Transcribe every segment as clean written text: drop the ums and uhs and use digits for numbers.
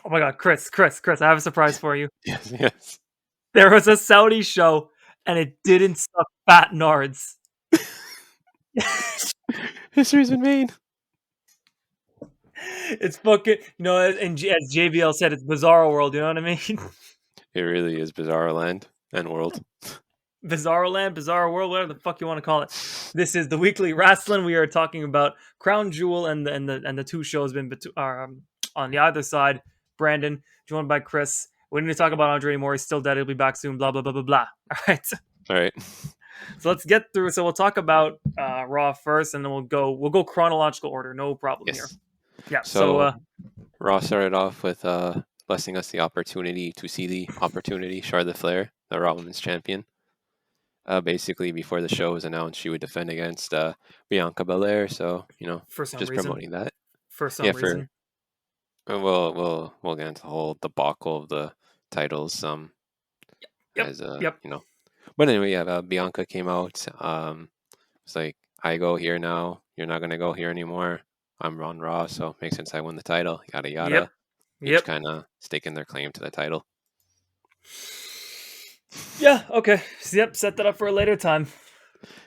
Oh my God, Chris, I have a surprise for you. Yes. There was a Saudi show, and it didn't suck fat nards. History's been made. It's fucking, as JBL said, it's Bizarro World. You know what I mean? It really is Bizarre Land and World. Bizarro Land, Bizarro World, whatever the fuck you want to call it. This is the weekly Wrasslin. We are talking about Crown Jewel and the two shows been on the other side. Brandon, joined by Chris. We need to talk about Andre anymore. He's still dead. He'll be back soon. Blah blah blah blah blah. All right. All right. So let's get through. So we'll talk about Raw first, and then we'll go chronological order. No problem here. Yeah. So Raw started off with blessing us the opportunity to see the opportunity Charlotte Flair, the Raw Women's Champion. Basically, before the show was announced, she would defend against Bianca Belair. So for some just reason, promoting that. For some reason. We'll get into the whole debacle of the titles. Yep. But anyway, Bianca came out. It's like, I go here now. You're not gonna go here anymore. I'm on Raw, so it makes sense I win the title. Yada yada. Yep. Each kind of staking their claim to the title. Yeah. Okay. Yep. Set that up for a later time.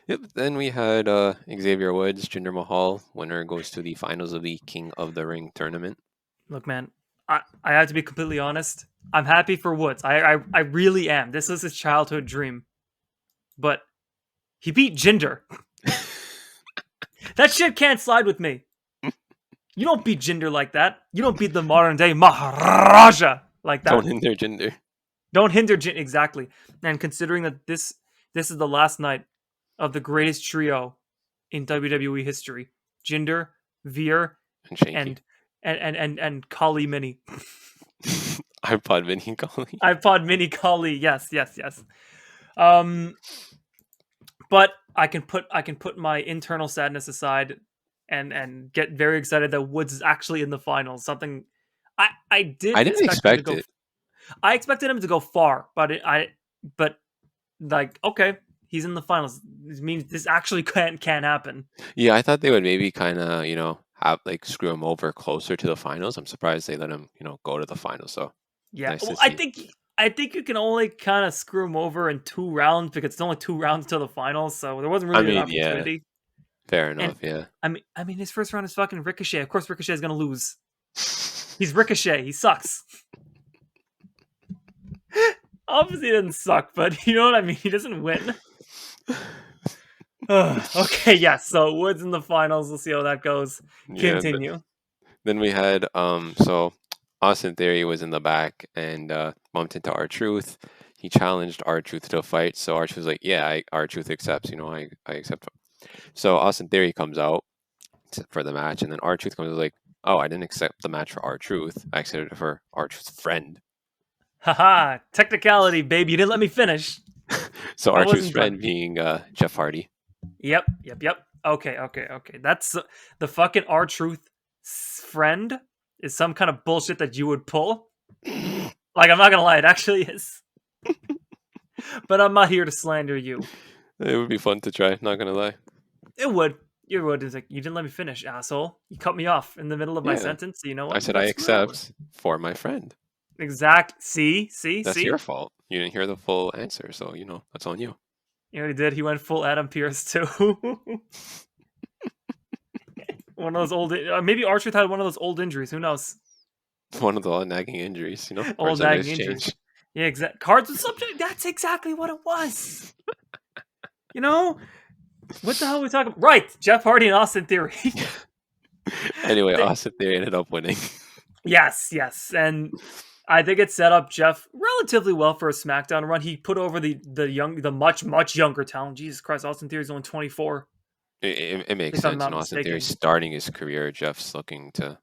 Yep. Then we had Xavier Woods, Jinder Mahal. Winner goes to the finals of the King of the Ring tournament. Look, man, I have to be completely honest. I'm happy for Woods. I really am. This was his childhood dream. But he beat Jinder. That shit can't slide with me. You don't beat Jinder like that. You don't beat the modern day Maharaja like that. Don't hinder Jinder. Don't hinder Jinder. Exactly. And considering that this is the last night of the greatest trio in WWE history, Jinder, Veer, and Kali Mini. iPod Mini Kali. iPod Mini Kali. Yes. But I can put my internal sadness aside and get very excited that Woods is actually in the finals. Something I didn't expect it. I expected him to go far, but okay, he's in the finals. This means this actually can happen. Yeah, I thought they would maybe kind of have screw him over closer to the finals. I'm surprised they let him go to the finals. So yeah, nice well, I think you can only kind of screw him over in 2 rounds because it's only 2 rounds till the finals, so there wasn't really an opportunity. Yeah. Fair enough, yeah. I mean, his first round is fucking Ricochet. Of course, Ricochet is gonna lose. He's Ricochet. He sucks. Obviously, he doesn't suck, but you know what I mean. He doesn't win. Okay, yeah. So Woods in the finals. We'll see how that goes. Continue. Yeah, then we had so Austin Theory was in the back and bumped into R-Truth. He challenged R-Truth to a fight. So R-Truth was like, "Yeah, R-Truth accepts. I accept." So Austin Theory comes out for the match, and then R-Truth comes out like, "Oh, I didn't accept the match for R-Truth. I accepted it for R-Truth's friend." Haha, technicality, babe. You didn't let me finish. So R-Truth's friend being Jeff Hardy. Yep. Okay. That's the fucking R-Truth friend is some kind of bullshit that you would pull. Like, I'm not gonna lie, it actually is. But I'm not here to slander you. It would be fun to try, not gonna lie. It would. You would. It's like, you didn't let me finish, asshole. You cut me off in the middle of my sentence. So you know what? I said I accept for my friend. Exact. See? That's your fault. You didn't hear the full answer, so that's on you. You know what he did? He went full Adam Pearce too. One of those old. Maybe R-Truth had one of those old injuries. Who knows? One of the nagging injuries, Old nagging injuries. Yeah, exactly. Cards and subject. That's exactly what it was. What the hell are we talking about? Right, Jeff Hardy and Austin Theory. Anyway, Austin Theory ended up winning. Yes, and I think it set up Jeff relatively well for a SmackDown run. He put over the much younger talent. Jesus Christ, Austin Theory's only 24. It makes sense. Austin Theory starting his career. Jeff's looking to,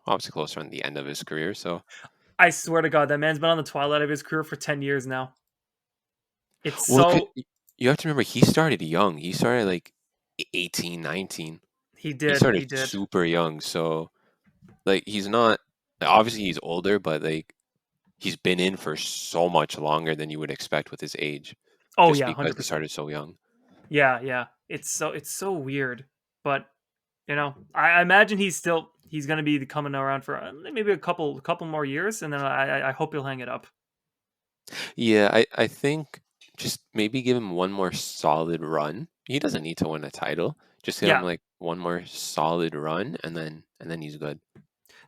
obviously closer on the end of his career. So I swear to God, that man's been on the twilight of his career for 10 years now. You have to remember, he started young. He started like 18, 19. He did. He started super young. So, he's not, obviously he's older, but he's been in for so much longer than you would expect with his age. Oh, yeah, 100%. Because he started so young. Yeah. It's so weird. But, I imagine he's still, he's going to be coming around for maybe a couple more years, and then I hope he'll hang it up. Yeah, I think just maybe give him one more solid run. He doesn't need to win a title. Just give him Yeah, like one more solid run, and then he's good.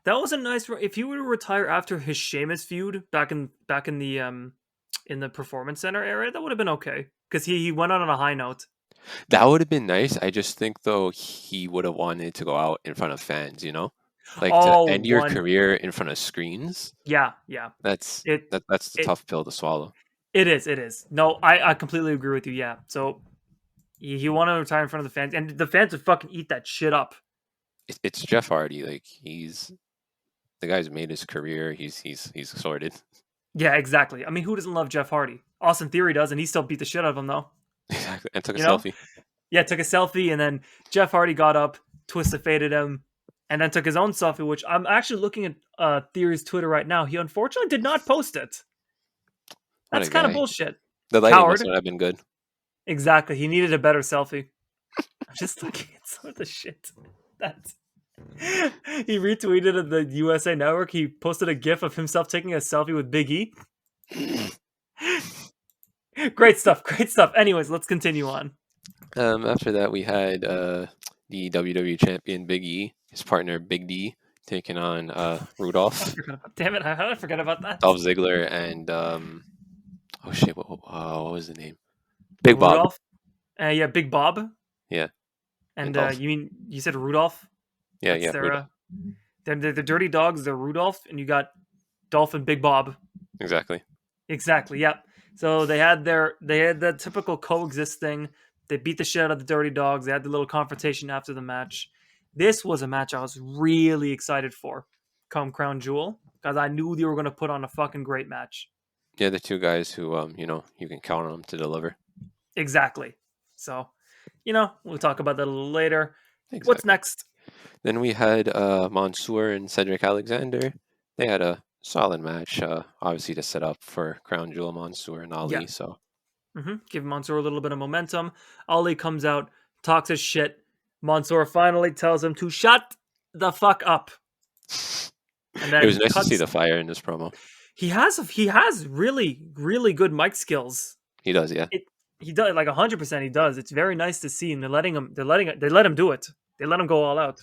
that was a nice. If he were to retire after his Sheamus feud back in the Performance Center era, that would have been okay because he went out on a high note. That would have been nice. I just think though he would have wanted to go out in front of fans, you know? Like to Oh, end your one, career in front of screens. yeah. That's It that's the it tough pill to swallow. it is. No, I completely agree with you. Yeah, so he wanted to retire in front of the fans, and the fans would fucking eat that shit up. It's Jeff Hardy. Like he's the guy's made his career. He's sorted. Yeah, exactly. I mean, who doesn't love Jeff Hardy? Austin Theory does, and he still beat the shit out of him though. Exactly. And took a You know? selfie. Yeah, took a selfie, and then Jeff Hardy got up, twisted faded him, and then took his own selfie, which I'm actually looking at Theory's Twitter right now. He unfortunately did not post it. What That's a kind of guy. bullshit. The lighting must Coward. not have been good. Exactly. He needed a better selfie. I'm just looking at some of the shit. That's he retweeted at the USA Network. He posted a GIF of himself taking a selfie with Big E. Great stuff. Great stuff. Anyways, let's continue on. After that, we had the WWE champion Big E, his partner Big D, taking on Rudolph, Damn it! How did I forget about that? Dolph Ziggler, and oh shit, what was the name? Big Bob. Rudolph. Yeah, Big Bob. Yeah, and And Dolph. you said Rudolph? Yeah, That's yeah, their Rudolph. the Dirty Dogs. They're Rudolph, and you got Dolph and Big Bob. Exactly. Exactly. Yep. So they had the typical coexist thing. They beat the shit out of the Dirty Dogs. They had the little confrontation after the match. This was a match I was really excited for, come Crown Jewel, because I knew they were going to put on a fucking great match. Yeah, the two guys who you can count on them to deliver. Exactly. So, we'll talk about that a little later. Exactly. What's next? Then we had Mansoor and Cedric Alexander. They had a solid match, obviously to set up for Crown Jewel, Mansoor and Ali. Yeah. So Give Mansoor a little bit of momentum. Ali comes out, talks his shit. Mansoor finally tells him to shut the fuck up. And then it was nice to see the fire in this promo. He has really really good mic skills. He does, yeah. He does, like 100%. He does. It's very nice to see, and they let him do it. They let him go all out.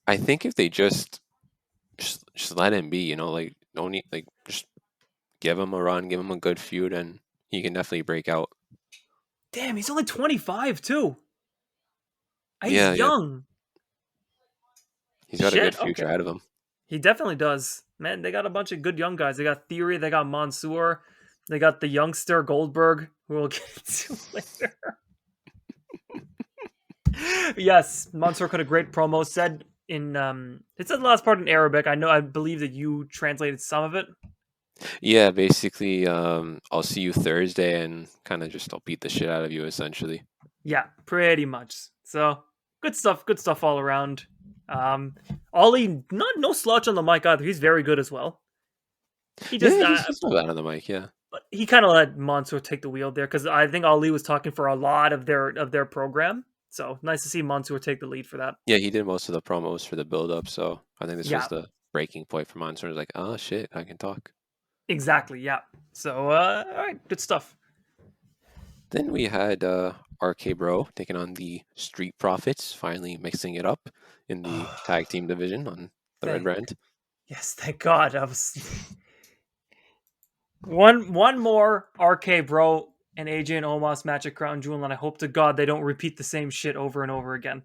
I think if they just let him be, like no need, like just give him a run, give him a good feud, and he can definitely break out. Damn, he's only 25 too. He's young. He's got a good future ahead of him. He definitely does. Man, they got a bunch of good young guys. They got Theory, they got Mansoor, they got the youngster Goldberg, who we'll get into later. Yes, Mansoor cut a great promo. Said in it said the last part in Arabic. I believe that you translated some of it. Yeah, basically, I'll see you Thursday, and kind of just I'll beat the shit out of you, essentially. Yeah, pretty much. So good stuff all around. Ollie, no slouch on the mic either. He's very good as well. He just he's not bad on the mic, yeah. But he kind of let Mansoor take the wheel there because I think Ali was talking for a lot of their program. So nice to see Mansoor take the lead for that. Yeah, he did most of the promos for the build up, so I think this was the breaking point for Mansoor. He's like, oh shit, I can talk. Exactly, yeah. So all right, good stuff. Then we had RK Bro taking on the Street Profits, finally mixing it up in the tag team division on the red brand. Yes, thank God. I was one more RK Bro and AJ and Omos match at Crown Jewel, and I hope to God they don't repeat the same shit over and over again.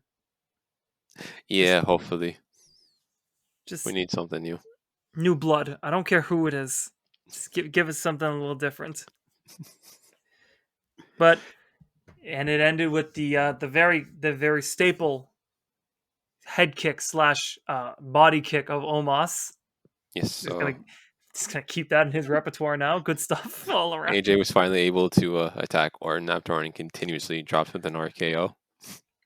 Yeah, hopefully. Just we need something new. New blood. I don't care who it is. Just give us something a little different. And it ended with the very staple head kick / body kick of Omos. Yes, just gonna keep that in his repertoire now. Good stuff all around. AJ was finally able to attack Orton after Orton continuously dropped with an RKO.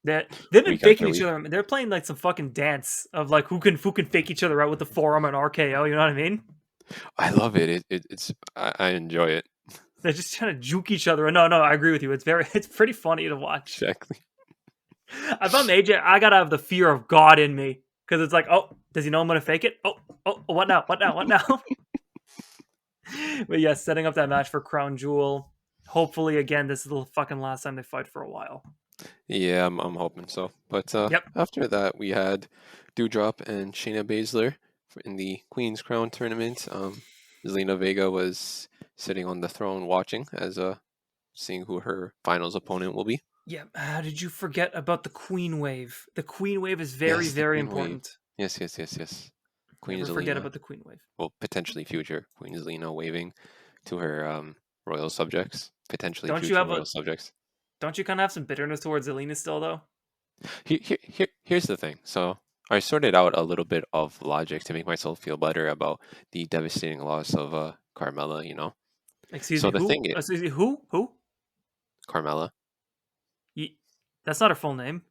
They've been faking each other. They're playing like some fucking dance of like who can fake each other out with the forearm and RKO. You know what I mean? I love it. I enjoy it. They're just trying to juke each other. No, I agree with you. It's pretty funny to watch. Exactly. If I'm AJ, I gotta have the fear of God in me. because it's like, oh, does he know I'm gonna fake it? Oh, what now? What now? What now? But yeah, setting up that match for Crown Jewel. Hopefully, again, this is the fucking last time they fight for a while. Yeah, I'm hoping so. But Yep. after that, we had Dewdrop and Shayna Baszler in the Queen's Crown tournament. Zelina Vega was sitting on the throne watching as seeing who her finals opponent will be. Yeah. How did you forget about the Queen Wave? The Queen Wave is very, Yes, the very Queen Wave. important. Yes. Queen Never forget Zelina, about the Queen Wave. well, potentially future Queen Zelina waving to her royal subjects, potentially Don't you future have a? royal subjects. Don't you kind of have some bitterness towards Zelina still, though? Here's the thing. So I sorted out a little bit of logic to make myself feel better about the devastating loss of Carmella, you know? Excuse So me. the Who? thing is, Excuse me. Who? Carmella. Ye- That's not her full name.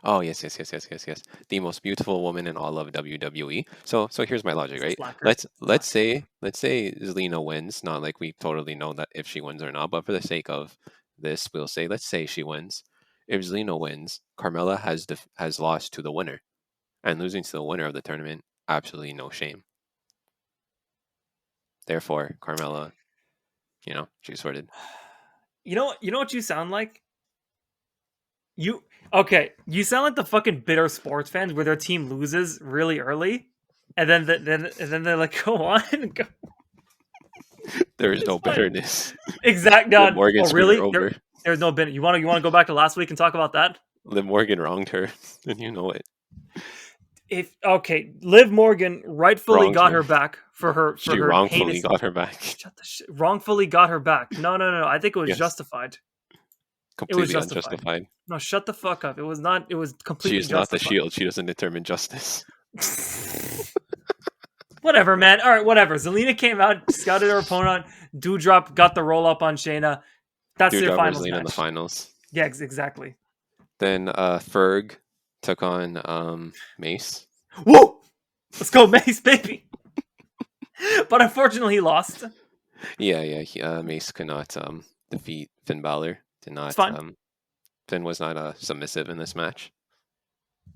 Oh, yes. The most beautiful woman in all of WWE. So here's my logic, right? Slacker. Let's say Zelina wins, not like we totally know that if she wins or not, but for the sake of this, we'll say let's say she wins. If Zelina wins, Carmella has lost to the winner. And losing to the winner of the tournament, absolutely no shame. Therefore, Carmella, she's sorted. You know what you sound like? You okay? You sound like the fucking bitter sports fans where their team loses really early, and then they're like, "Go on, go." There is It's no fine. bitterness. Exact. Liv God. Morgan Oh, screwed her really? over. There's no been. You want to go back to last week and talk about that? Liv Morgan wronged her, and you know it. If okay, Liv Morgan rightfully Wronged got her. her back for She her wrongfully heinous. got her back. Shut the shit. Wrongfully got her back. No. I think it was Yes, justified. It was completely justified. unjustified. No, shut the fuck up. It was not. It was She completely is not the justified. shield. She doesn't determine justice. Whatever, man. All right, whatever. Zelina came out, scouted her opponent. Dewdrop got the roll up on Shayna. That's their Dewdrop finals Wrasslin in the match. finals. Yeah, exactly. Then Ferg took on Mace. Woo! Let's go, Mace, baby. But unfortunately, he lost. Yeah. Mace could not defeat Finn Balor. Did It's not. fine. Finn was not submissive in this match.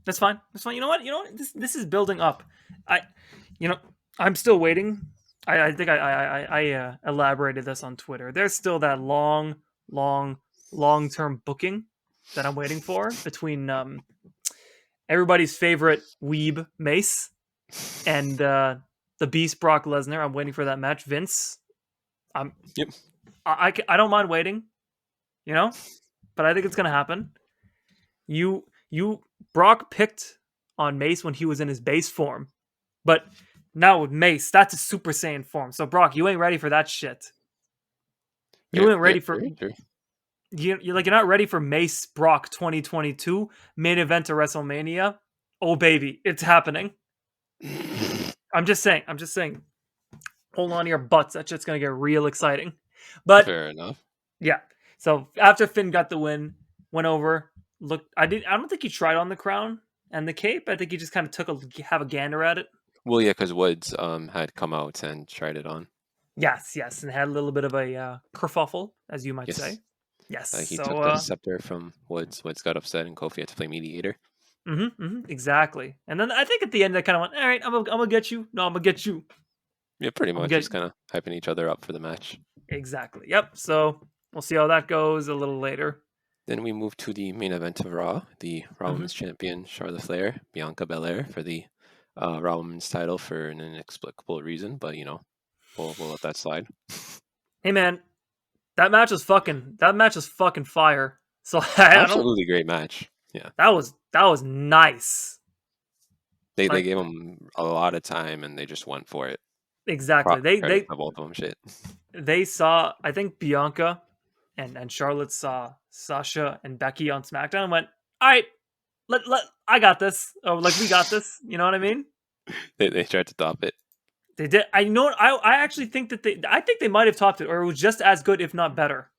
That's fine. That's fine. You know what? This is building up. I, you know, I'm still waiting. I think I elaborated this on Twitter. There's still that long term booking that I'm waiting for between everybody's favorite weeb Mace and the Beast Brock Lesnar. I'm waiting for that match. Vince, I'm Yep. I don't mind waiting, but I think it's gonna happen. You Brock picked on Mace when he was in his base form, but now with Mace, that's a Super Saiyan form. So Brock, you ain't ready for that shit. You ain't ready for Very true. you're not ready for Mace Brock 2022 main event of WrestleMania. Oh baby, it's happening. I'm just saying. Hold on to your butts. That shit's gonna get real exciting. But Fair enough. yeah. So after Finn got the win, went over. Look, I don't think he tried on the crown and the cape. I think he just kind of have a gander at it. Well, yeah, because Woods had come out and tried it on. Yes, and had a little bit of a kerfuffle, as you might Yes. say. Yes. He So took the scepter from Woods. Woods got upset, and Kofi had to play mediator. exactly. And then I think at the end they kind of went, "All right, I'm gonna get you. No, I'm gonna get you. Yeah, pretty I'm gonna much. get Just kind of hyping each other up for the match. exactly. Yep. So we'll see how that goes a little later. Then we move to the main event of Raw. The Raw Mhm. Women's Champion Charlotte Flair, Bianca Belair for the Raw Women's title for an inexplicable reason, but we'll let that slide. Hey man, that match was fucking fire. So I don't. Absolutely great match. Yeah, That was nice. they Like gave them a lot of time and they just went for it. exactly. Credit to both of them. Shit. They saw. I think Bianca and Charlotte saw Sasha and Becky on SmackDown and went, "All right, let I got this." Or like we got this. You know what I mean? They tried to top it. They did. I know. I actually think that I think they might have topped it, or it was just as good, if not better,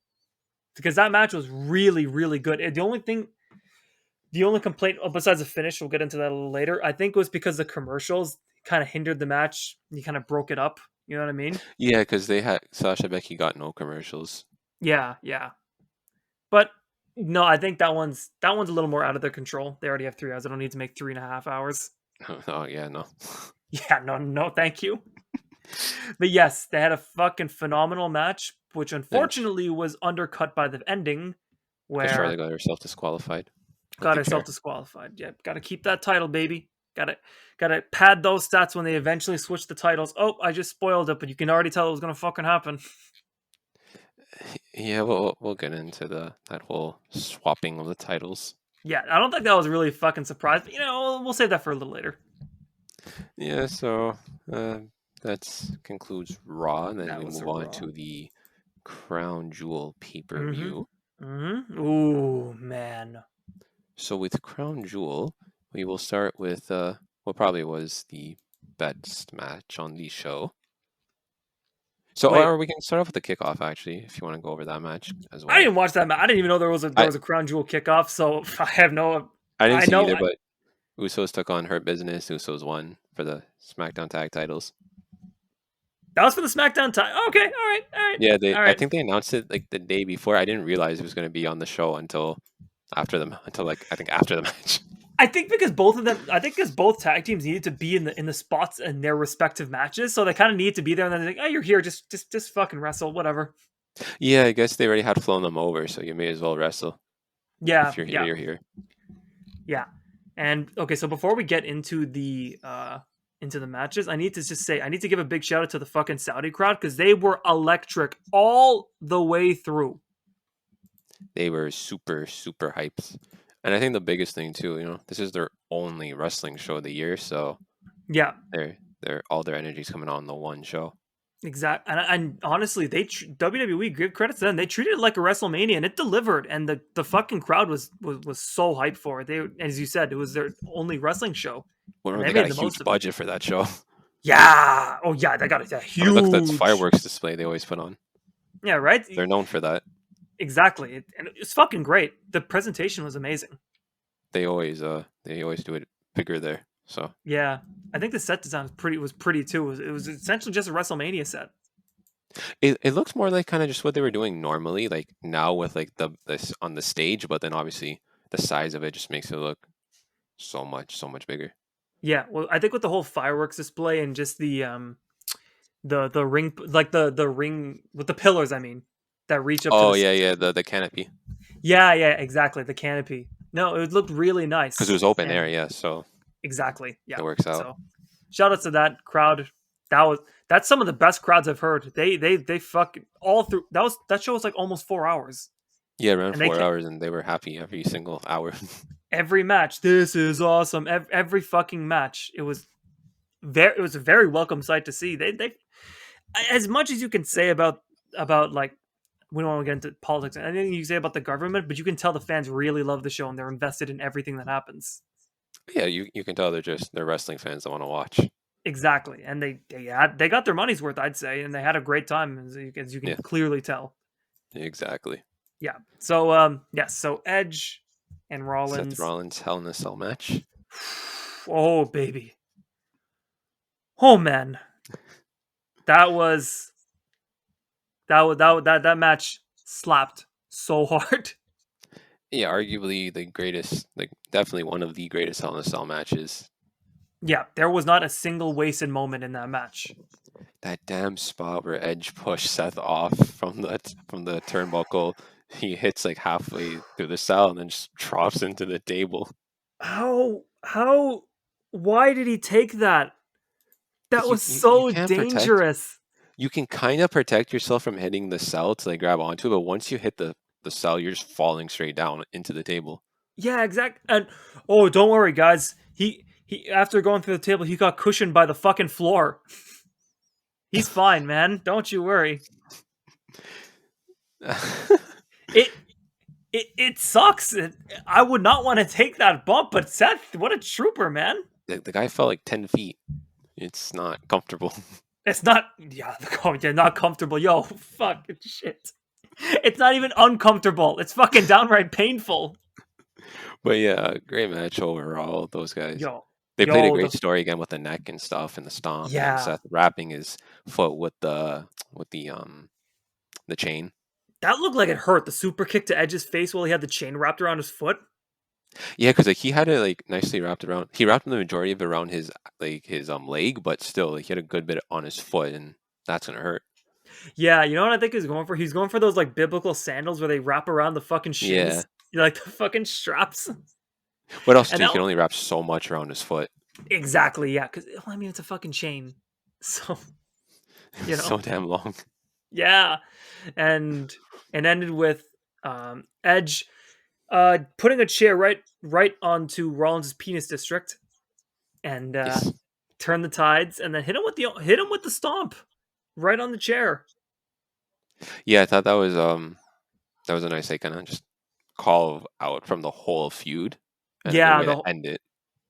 because that match was really really good. The only complaint, besides the finish, we'll get into that a little later, I think was because the commercials kind of hindered the match. You kind of broke it up. You know what I mean? Yeah, because they had Sasha Becky got no commercials. Yeah. But no, I think that one's a little more out of their control. They already have 3 hours. They don't need to make 3.5 hours. Oh yeah, no. Yeah, no, thank you. But yes, they had a fucking phenomenal match, which And unfortunately was undercut by the ending, because Charlotte where got herself disqualified with got the herself chair. disqualified. Yeah, got to keep that title, baby. Got to pad those stats when they eventually switch the titles. Oh, I just spoiled it, but you can already tell it was gonna fucking happen. Yeah, we'll get into that whole swapping of the titles. Yeah, I don't think that was really fucking surprised, but we'll save that for a little later. Yeah, so uh, that concludes Raw, and then That we was a move on raw. to the Crown Jewel Mm-hmm. pay-per-view. Mm-hmm. Ooh, man. So with Crown Jewel, we will start with what probably was the best match on the show. So, Wait, or we can start off with the kickoff actually, if you want to go over that match as I well. didn't watch that match. I didn't even know there I was a crown jewel kickoff. So I have no. I didn't I see know either, but Usos took on Hurt Business. Usos won for the SmackDown Tag Titles. that was for the SmackDown time. Okay, all right, all right, Yeah, all I right. think they announced it like the day before. I didn't realize it was going to be on the show until like I think after the match. I think because both of them, I think because both tag teams needed to be in the spots in their respective matches, so they kind of needed to be there. And then they're like, "Oh, you're here, just fucking wrestle, whatever." Yeah, I guess they already had flown them over, so you may as well wrestle. Yeah, If you're here, yeah, you're here. yeah. And okay, so before we get into the matches, I need to just say I need to give a big shout out to the fucking Saudi crowd because they were electric all the way through. They were super, super hyped. And I think the biggest thing too, this is their only wrestling show of the year, so Yeah, they're all their energy's coming on the one show. exactly. And honestly, WWE, give credit to them. They treated it like a WrestleMania, and it delivered. And the fucking crowd was so hyped for it. They, as you said, it was their only wrestling show, Well, and they they got made a the most huge of it. budget for that show. Yeah. Oh yeah, they got a Look at that huge. fireworks display they always put on. Yeah. Right. They're known for that. Exactly. And it's fucking great. The presentation was amazing. They always do it bigger there. So Yeah. I think the set design was pretty too. It was essentially just a WrestleMania set. it looks more like kind of just what they were doing normally, like now with like this on the stage, but then obviously the size of it just makes it look so much bigger. Yeah. Well, I think with the whole fireworks display and just the ring, like the ring with the pillars, I mean, that reach up to Oh the yeah, yeah, the canopy yeah, exactly, the canopy. No, it looked really because it nice. was open air, And yeah, so exactly, it yeah. works out. So shout out to that crowd. That's some of the best crowds I've heard. They fucking all through. That show was like almost 4 hours, Yeah, around and they 4 hours, and they were happy every single hour. every match. This is awesome. Every fucking match. It was a very welcome sight to see. They as much as you can say about like we don't want to get into politics. Anything you can say about the government, but you can tell the fans really love the show and they're invested in everything that happens. Yeah, you can tell they're wrestling fans that want to watch. Exactly, and they got their money's worth, I'd say, and they had a great time as you can Yeah, clearly tell. exactly. Yeah. So yes. So Edge and Seth Rollins. Rollins Hell in a Cell match. Oh baby. Oh man. That was that match slapped so hard. Yeah, arguably the greatest, like definitely one of the greatest Hell in a Cell matches. Yeah, there was not a single wasted moment in that match. That damn spot where Edge pushed Seth off from the turnbuckle, he hits like halfway through the cell and then just drops into the table. How why did he take that? That Because was you so can't protect. dangerous. You can kind of protect yourself from hitting the cell to like grab onto it, but once you hit the cell, you're just falling straight down into the table. Yeah, exact. And oh, don't worry, guys. He after going through the table, he got cushioned by the fucking floor. He's fine, man. Don't you worry. It it sucks. I would not want to take that bump, but Seth, what a trooper, man. The guy fell like 10 feet. It's not comfortable. It's not. Yeah, they're not comfortable. Yo, fuck shit. It's not even uncomfortable. It's fucking downright painful. But yeah, great match overall. Those guys. Yo, They played a yo, great story again with the neck and stuff and the stomp and then yeah. Seth wrapping his foot with the chain. That looked like it hurt. The super kick to Edge's face while he had the chain wrapped around his foot. Yeah, because like he had it like nicely wrapped around. He wrapped the majority of it around his leg, but still like he had a good bit on his foot, and that's gonna hurt. Yeah, you know what I think he's going for? He's going for those like biblical sandals where they wrap around the fucking Yeah. shins, like the fucking straps. What else And too? He that can only wrap so much around his foot. exactly, yeah, because I mean it's a fucking chain, so It was you know, so damn long. yeah, and ended with Edge putting a chair right onto Rollins' penis district and Yes. turn the tides, and then hit him with the stomp right on the chair. Yeah, I thought that was a nice like kind of just call out from the whole feud, and a good Yeah, way to end it.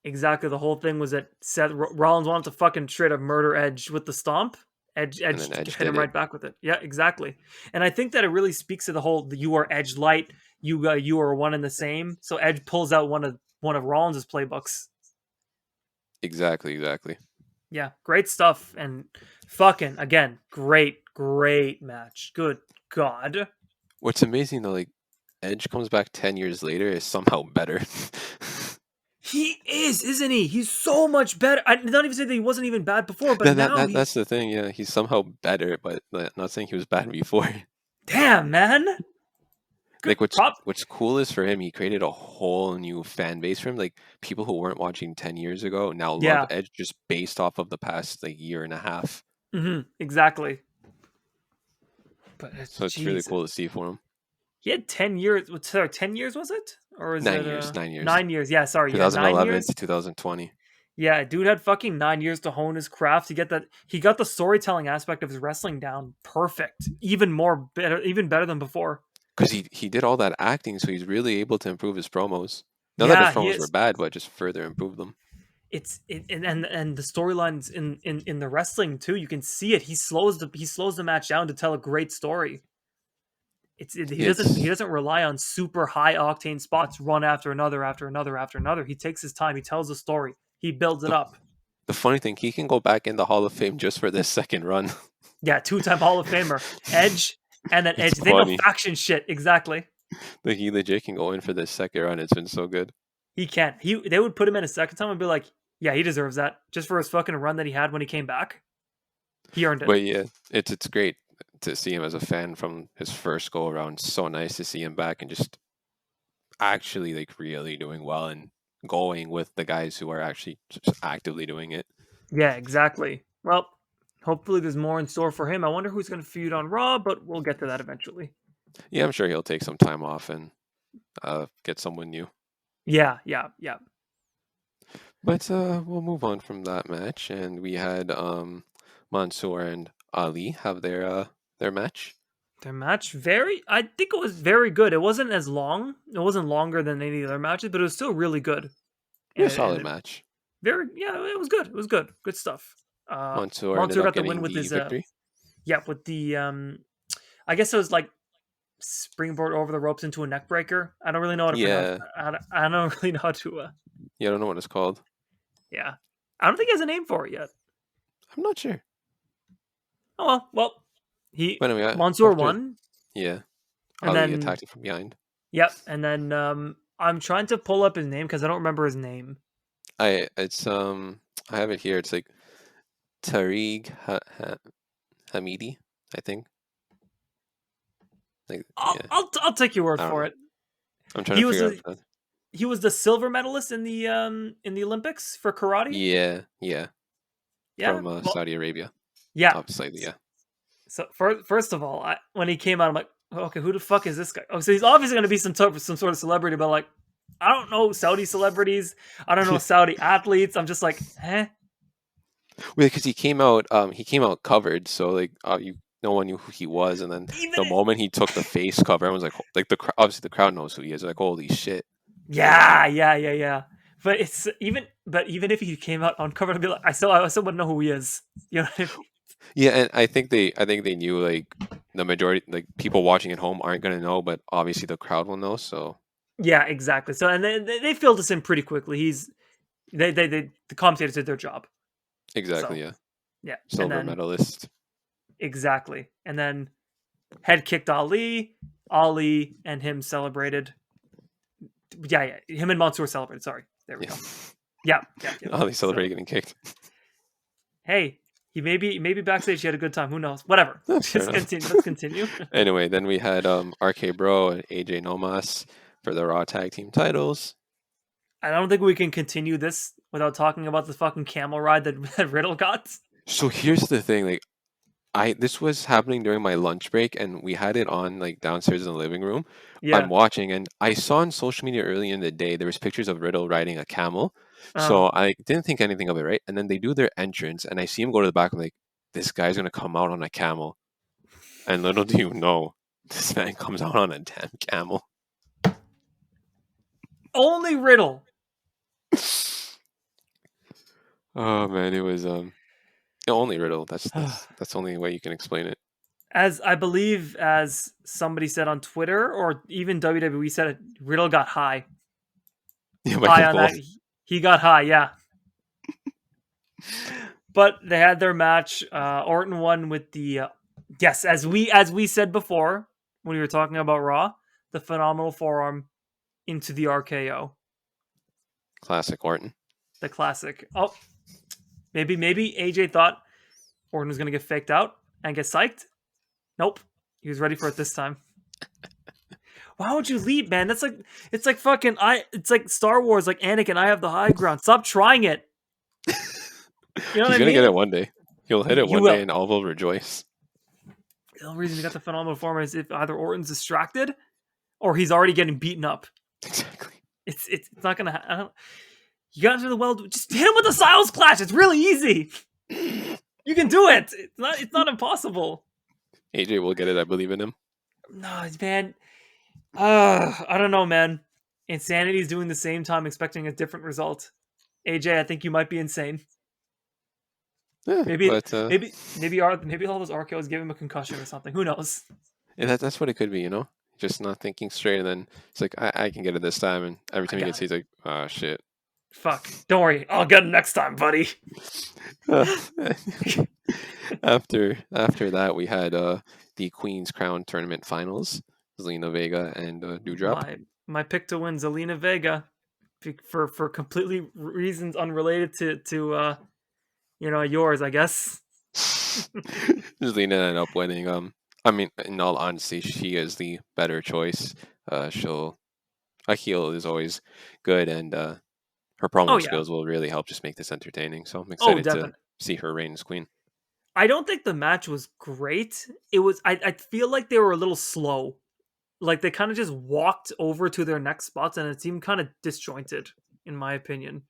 exactly. The whole thing was that Rollins wanted to fucking straight up murder Edge with the stomp. And then Edge Edge hit did him it. right back with it. Yeah, exactly. And I think that it really speaks to the whole you are Edge light. You are one and the same. So Edge pulls out one of Rollins' playbooks. Exactly, exactly. Yeah, great stuff. And fucking again, great match. Good God. What's amazing though, like Edge comes back 10 years later is somehow better. He is, isn't he? He's so much better. I not even say that he wasn't even bad before, but that, that now that he's that's the thing. Yeah, he's somehow better, but not saying he was bad before. damn man. Good Like what's prop. what's cool is for him, he created a whole new fan base for him. Like people who weren't watching 10 years ago now love Yeah. Edge just based off of the past like year and a half. Exactly. But So it's really Jesus, cool to see for him. he had 10 years. Sorry, 10 years was it, or is it 9 years, 9 years, 9 years? Yeah, sorry, yeah, 2011 9 years. to 2020. Yeah, dude had fucking 9 years to hone his craft to get that. He got the storytelling aspect of his wrestling down perfect, even better than before. Because he did all that acting, so he's really able to improve his promos. Not that his Yeah, he promos were is. bad, but just further improve them. And the storylines in the wrestling too. You can see it. He slows the match down to tell a great story. He It's doesn't rely on super high octane spots one after another after another after another. He takes his time. He tells a story. He builds it the, up. the funny thing, he can go back in the Hall of Fame just for this second run. Yeah, two-time Hall of Famer Edge, and then It's Edge. They know funny. faction shit exactly. Like he legit can go in for this second run. It's been so good. He can. They would put him in a second time and be like, yeah, he deserves that just for his fucking run that he had when he came back. He earned it. But yeah, it's great to see him as a fan from his first go around. So nice to see him back and just actually like really doing well and going with the guys who are actually just actively doing it. Yeah, exactly. Well, hopefully there's more in store for him. I wonder who's going to feud on Raw, but we'll get to that eventually. Yeah, I'm sure he'll take some time off and get someone new. Yeah. But we'll move on from that match, and we had Mansoor and Ali have their match. Their match, I think it was very good. It wasn't as long. It wasn't longer than any other matches, but it was still really good. Yeah, And solid it match. yeah, it was good. It was good. Good stuff. Mansoor ended Montour up got the win getting with the his victory. yeah, with the I guess it was like springboard over the ropes into a neck breaker. I don't really know how to pronounce. Yeah, I don't really know how to. yeah, I don't know what it's called. Yeah, I don't think he has a name for it yet. I'm not sure. Oh well. He But anyway, Mansoor after won, yeah, and Ali then attacked him from behind. yep, and then I'm trying to pull up his name because I don't remember his name. I have it here. It's like Tariq Hamidi, I think. Like yeah, I'll take your word I don't for know. it. I'm trying He to was figure a, out. The, he was the silver medalist in the Olympics for karate. yeah, Yeah, from well, Saudi Arabia. yeah. Obviously, yeah. So first of all, when he came out, I'm like, okay, who the fuck is this guy? Oh, so he's obviously going to be some sort of celebrity, but like, I don't know Saudi celebrities. I don't know Saudi athletes. I'm just like, eh. Well, because he came out covered, so like no one knew who he was, and then Even the moment he took the face cover, everyone's like obviously the crowd knows who he is. They're like, holy shit! yeah. But even if he came out uncovered, I'd be like, I still wouldn't know who he is. You know what I mean? Yeah, and I think they knew like the majority like people watching at home aren't gonna know, but obviously the crowd will know. So Yeah, exactly. So and they filled us in pretty quickly. The commentators did their job. exactly, So yeah, yeah, and silver then medalist. exactly, and then head kicked Ali. Ali and him celebrated. Yeah. Him and Mansoor celebrated. Sorry. There we Yeah. go. Yeah. Oh, they celebrated So, getting kicked. hey, he maybe backstage he had a good time. Who knows? Whatever. Fair Just enough. continue. Let's continue. Anyway, then we had RK Bro and AJ Nomas for the Raw Tag Team titles. I don't think we can continue this without talking about the fucking camel ride that Riddle got. So here's the thing, like this was happening during my lunch break, and we had it on like downstairs in the living room. I'm Yeah. watching, and I saw on social media early in the day there was pictures of Riddle riding a camel. Uh, So I didn't think anything of it, right? And then they do their entrance, and I see him go to the back. I'm like, this guy's gonna come out on a camel. And little do you know, this man comes out on a damn camel. only Riddle. Oh man, it was only Riddle. That's the only way you can explain it. As I believe, as somebody said on Twitter, or even WWE said it, Riddle got high. Yeah, might High be on that. both. He got high, yeah. But they had their match. Orton won with the yes, as we said before when we were talking about Raw, the phenomenal forearm into the RKO, Classic Orton. the classic. Oh, maybe AJ thought Orton was gonna get faked out and get psyched. Nope, he was ready for it this time. Why would you leave, man? That's like it's like fucking it's like Star Wars, like Anakin. I have the high ground. Stop trying it. You know what He's I gonna get mean? it one day. He'll hit it You one day, will. and all will rejoice. The only reason he got the phenomenal form is if either Orton's distracted or he's already getting beaten up. Exactly. It's not gonna. You got into the well. Just hit him with the Styles Clash. It's really easy. You can do it. It's not impossible. AJ will get it. I believe in him. No, man. I don't know, man. Insanity is doing the same time, expecting a different result. AJ, I think you might be insane. Yeah, Maybe but maybe all those RKOs gave him a concussion or something. Who knows? yeah, that's what it could be. Just not thinking straight, and then it's like I can get it this time, and every I time he got gets, it. he's like, oh shit. Fuck. Don't worry. I'll get it next time, buddy. After that, we had the Queen's Crown tournament finals. Zelina Vega and Dewdrop. My pick to win, Zelina Vega, for completely reasons unrelated to yours, I guess. Zelina ended up winning. I mean, in all honesty, she is the better choice. A heel is always good, and her Oh promo yeah. skills will really help just make this entertaining. So I'm Oh, excited to definitely. see her reign as queen. I don't think the match was great. It was. I feel like they were a little slow. Like they kind of just walked over to their next spots, and it seemed kind of disjointed, in my opinion.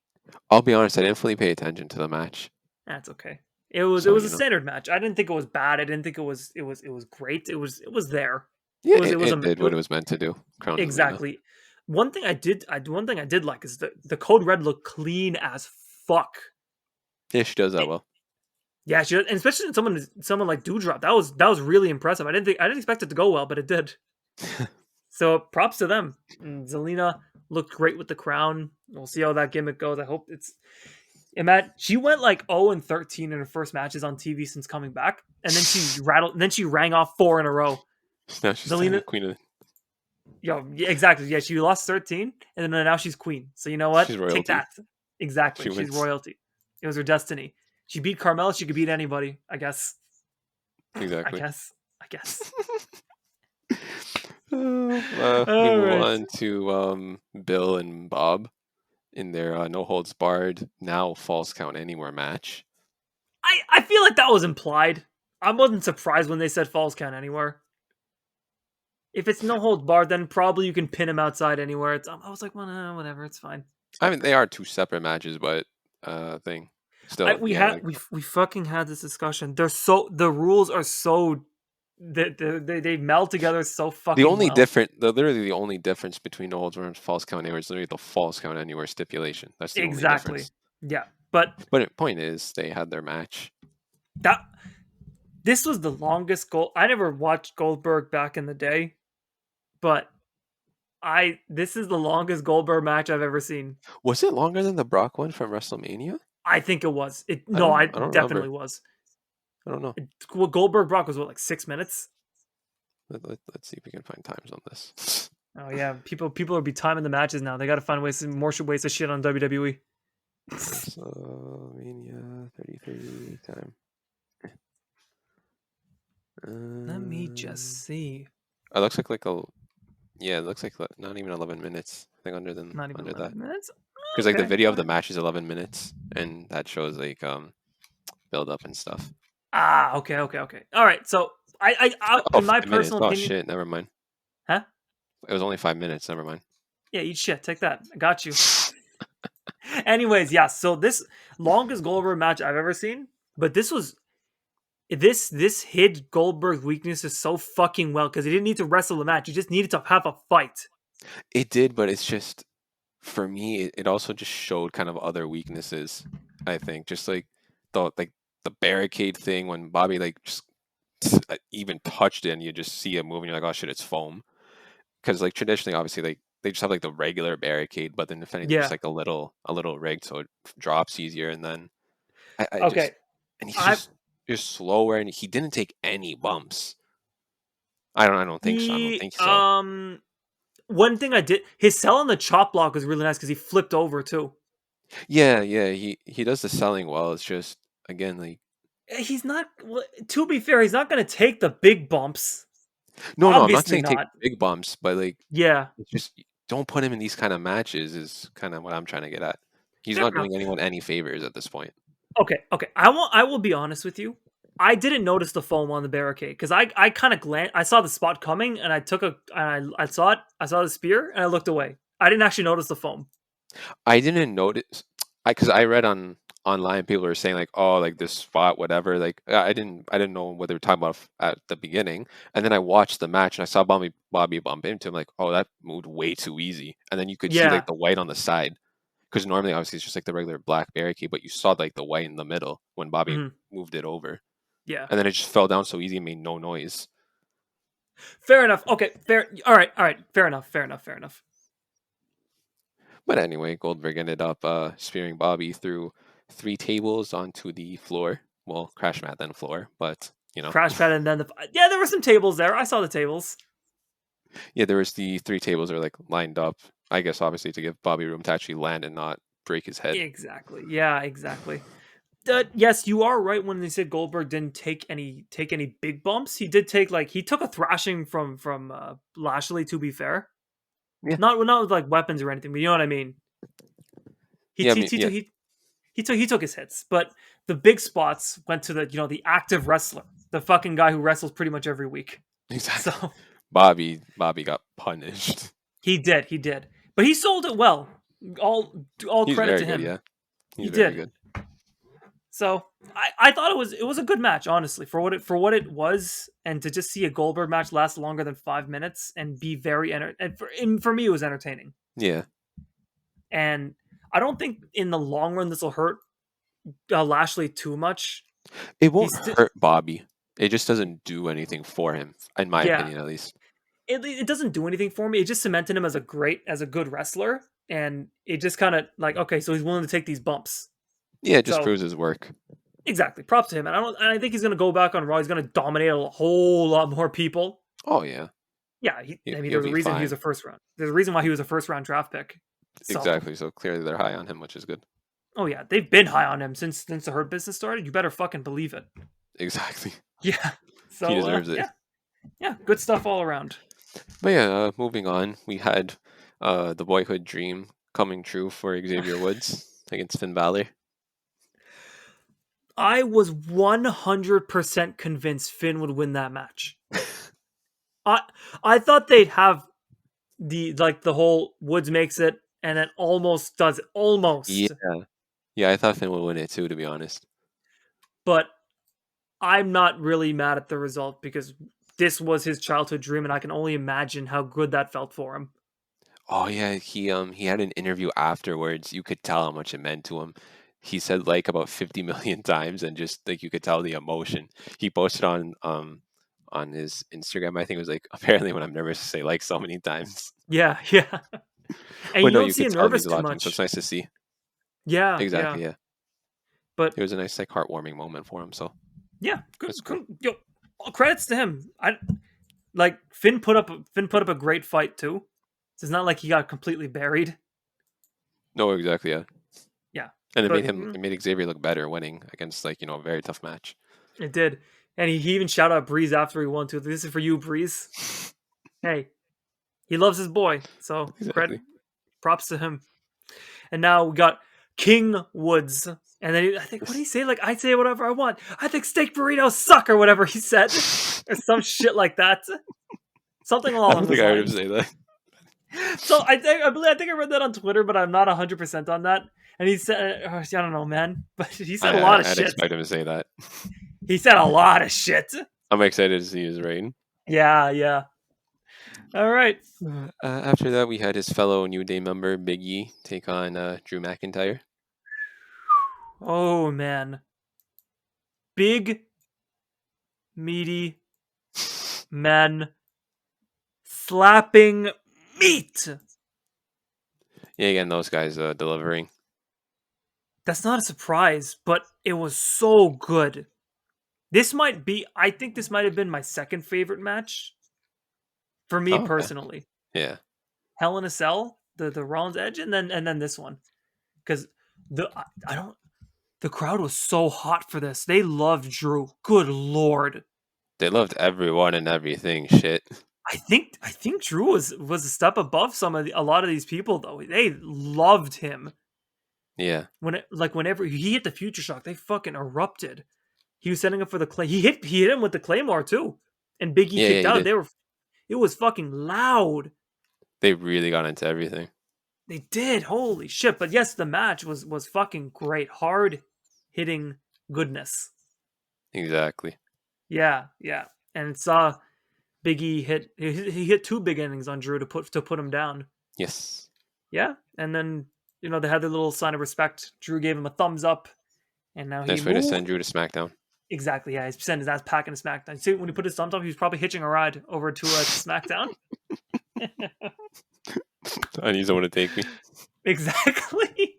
I'll be honest, I didn't fully pay attention to the match. That's okay. It was So, a standard match. I didn't think it was bad. I didn't think it was great. It was there. yeah, It was it did it what was it was meant to do. Crown Zelina. exactly. One thing I did like is the code red looked clean as fuck. Yeah, she does that It- well. yeah, she, and especially in someone like Dewdrop. That was really impressive. I didn't expect it to go well, but it did. So props to them. And Zelina looked great with the crown. We'll see how that gimmick goes. I hope it's. And Matt, she went like 0-13 in her first matches on TV since coming back, and then she rattled. And then she rang off 4 in a row. Now she's Zelina, queen of. yeah, exactly. Yeah, she lost 13, and then now she's queen. So you know what? She's royalty. Take that. Exactly. She She's wins. royalty. It was her destiny. She beat Carmella. She could beat anybody. I guess. Exactly. I guess. We All move right. on to Bill and Bob in their no holds barred now false count anywhere match. I feel like that was implied. I wasn't surprised when they said falls count anywhere. If it's no holds barred, then probably you can pin him outside anywhere. I was like, well, whatever, it's fine. I mean, they are two separate matches, but thing still, We yeah. had we fucking had this discussion. The rules are so they meld together so fucking literally the only difference between no holds barred and false count anywhere is literally the false count anywhere stipulation. That's the only difference. Yeah, but the point is, they had their match. This was the longest goal. I never watched Goldberg back in the day, but this is the longest Goldberg match I've ever seen. Was it longer than the Brock one from WrestleMania? I think it was. It I don't definitely remember. was. I don't know. Goldberg Brock was what, like 6 minutes? Let's see if we can find times on this. Oh yeah, people will be timing the matches now. They got to find more ways to shit on WWE. WrestleMania 33 time. Let me just Um, see. it looks like a yeah, it looks like not even 11 minutes. I think Not even under that. 11 minutes. Because like the Okay. video of the match is 11 minutes, and that shows like build up and stuff. Ah, okay. All right. So Oh, in my 5 minutes. personal Oh opinion, shit, never mind. huh? It was only 5 minutes. Never mind. Yeah, eat shit. Take that. I got you. Anyways, yeah. So this longest Goldberg match I've ever seen, but this hid Goldberg's weaknesses so fucking well because he didn't need to wrestle the match. He just needed to have a fight. It did, but it's just for me. It also just showed kind of other weaknesses. I think just like the barricade thing when Bobby like just even touched it, and you just see it moving. You're like, oh shit, it's foam. Because like traditionally, obviously, like they just have like the regular barricade, but then if anything, just Yeah. like a little rigged, so it drops easier. And then I Okay. just and he's I just slower, and he didn't take any bumps. I don't think so. I don't he think so. one thing I did his sell on the chop block was really nice because he flipped over too. Yeah, yeah, he does the selling well. It's just again like He's not. Well, to be fair, he's not going to take the big bumps. no, I'm not Obviously saying take not. big bumps, but like Yeah. it's just don't put him in these kind of matches. Is kind of what I'm trying to get at. He's Fair not enough. doing anyone any favors at this point. Okay. I will be honest with you. I didn't notice the foam on the barricade because I kind of I saw the spot coming and I took I saw it. I saw the spear and I looked away. I didn't actually notice the foam. I didn't notice because I read on online people were saying like oh like this spot whatever like I didn't know what they were talking about at the beginning, and then I watched the match and I saw Bobby bump into him like oh that moved way too easy, and then you could see like Yeah. the white on the side because normally obviously it's just like the regular black barricade, but you saw like the white in the middle when Bobby Hmm. moved it over, Yeah. and then it just fell down so easy and made no noise. Fair enough. Okay. Fair. All right. All right. Fair enough. Fair enough. Fair enough. But anyway, Goldberg ended up spearing Bobby through 3 tables onto the floor. Well, crash mat then floor, but you know. Crash pad and then yeah, there were some tables there. I saw the tables. Yeah, there was the 3 tables that are like lined up. I guess obviously to give Bobby room to actually land and not break his head. Exactly. Yeah. Exactly. Yes, you are right when they said Goldberg didn't take any big bumps. He did take he took a thrashing from Lashley. To be fair, Yeah, not with like weapons or anything, but you know what I mean. He yeah. I he mean, he yeah, took he took his hits, but the big spots went to the active wrestler, the fucking guy who wrestles pretty much every week. exactly. So Bobby got punished. he did, but he sold it well. All He's credit very to good. him. Yeah, He he's very did. good. So I thought it was a good match, honestly, for what it was, and to just see a Goldberg match last longer than 5 minutes and be very and for me it was entertaining. Yeah, And I don't think in the long run this will hurt Lashley too much. it won't He's still hurt Bobby. It just doesn't do anything for him, in my yeah. opinion, at least. It doesn't do anything for me. It just cemented him as a good wrestler, and it just kind of like okay, so he's willing to take these bumps. Yeah, it just So proves his work. exactly, props to him. And I think he's gonna go back on Raw. He's gonna dominate a whole lot more people. Oh yeah, Yeah, I mean, he'll there's a be reason he was a fine. first round. There's a reason why he was a first round draft pick. So, Exactly. So clearly they're high on him, which is good. oh yeah, they've been high on him since the Hurt Business started. You better fucking believe it. Exactly. Yeah. He So, deserves it. yeah, good stuff all around. But yeah, moving on, we had the boyhood dream coming true for Xavier Woods against Finn Balor. I was 100% convinced Finn would win that match. I I thought they'd have the whole Woods makes it and then almost does it Yeah, almost, yeah, I thought Finn would win it too, to be honest. but I'm not really mad at the result because this was his childhood dream and I can only imagine how good that felt for him. Oh yeah, he had an interview afterwards. You could tell how much it meant to him. He said like about 50 million times, and just like you could tell the emotion. He posted on his Instagram. I think it was like apparently when I'm nervous to say like so many times. Yeah, yeah. And But you no, don't you see could him tell him nervous he's too watching, so it's much. nice to see. Yeah, yeah. Exactly, yeah. But It was a nice like heartwarming moment for him, so yeah, that's cool. yo, credits to him. I like Finn put up a great fight too. So it's not like he got completely buried. No, exactly. Yeah, Yeah, and but it made Xavier look better winning against like a very tough match. it did. And he even shouted out Breeze after he won too. This is for you, Breeze. Hey, he loves his boy, so credit, Exactly. props to him. And now we got King Woods. And then I think, what did he Yes. say? Like, I say whatever I want. I think steak burritos suck, or whatever he said. Or some shit like that. Something I along don't think those I heard him lines. say that. So I think I read that on Twitter, but I'm not 100% on that. And he said, I don't know, man. But he said a lot of I'd shit. expect him to say that. He said a lot of shit. I'm excited to see his reign. Yeah, yeah. All right. After that, we had his fellow New Day member Big E take on Drew McIntyre. Oh, man. Big, meaty men slapping meat. Yeah, again, those guys delivering. That's not a surprise, but it was so good. I think this might have been my second favorite match for me Oh, okay. personally. Yeah, Hell in a Cell, the Rollins Edge, and then this one. Because I don't the crowd was so hot for this. They loved Drew. Good lord. they loved everyone and everything. Shit. I think Drew was a step above a lot of these people though. They loved him. Yeah, Whenever he hit the future shock, they fucking erupted. He was setting up for the clay. He hit him with the claymore too, and Big E yeah, kicked he out. And did. it was fucking loud. They really got into everything. They did. Holy shit! But yes, the match was fucking great. Hard hitting goodness. Exactly. Yeah, yeah. And saw Big E he hit two big innings on Drew to put him down. Yes. Yeah, and then they had their little sign of respect. Drew gave him a thumbs up, and now he Nice way to moved. send Drew to SmackDown. Exactly, yeah. He's sending his ass packing to SmackDown. See, when he put his thumbs up, he was probably hitching a ride over to SmackDown. I need someone to take me. Exactly.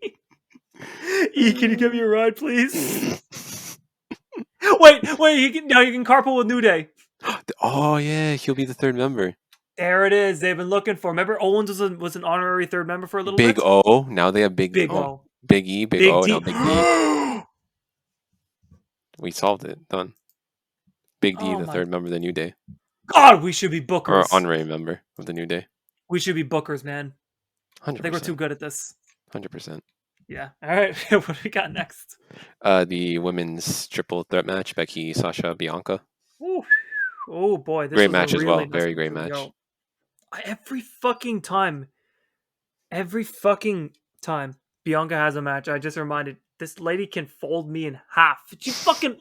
E, can you give me a ride, please? Wait. Now you can carpool with New Day. Oh yeah, he'll be the third member. There it is. They've been looking for. Remember, Owens was an honorary third member for a little Big bit. O. Now they have Big O, Big E, Big Big O, now D. Big D. We solved it. Done. Big D, Oh the my third member of the New Day, God, we should be or bookers. honorary member of the New Day. We should be bookers, man. I Hundred think we're too percent. good at this. 100%. Yeah. All right. What do we got next? The women's triple threat match: Becky, Sasha, Bianca. Ooh. Oh boy, this Great was a match as really well. nice Very one great too. match. Yo, every fucking time Bianca has a match, I just reminded this lady can fold me in half. She fucking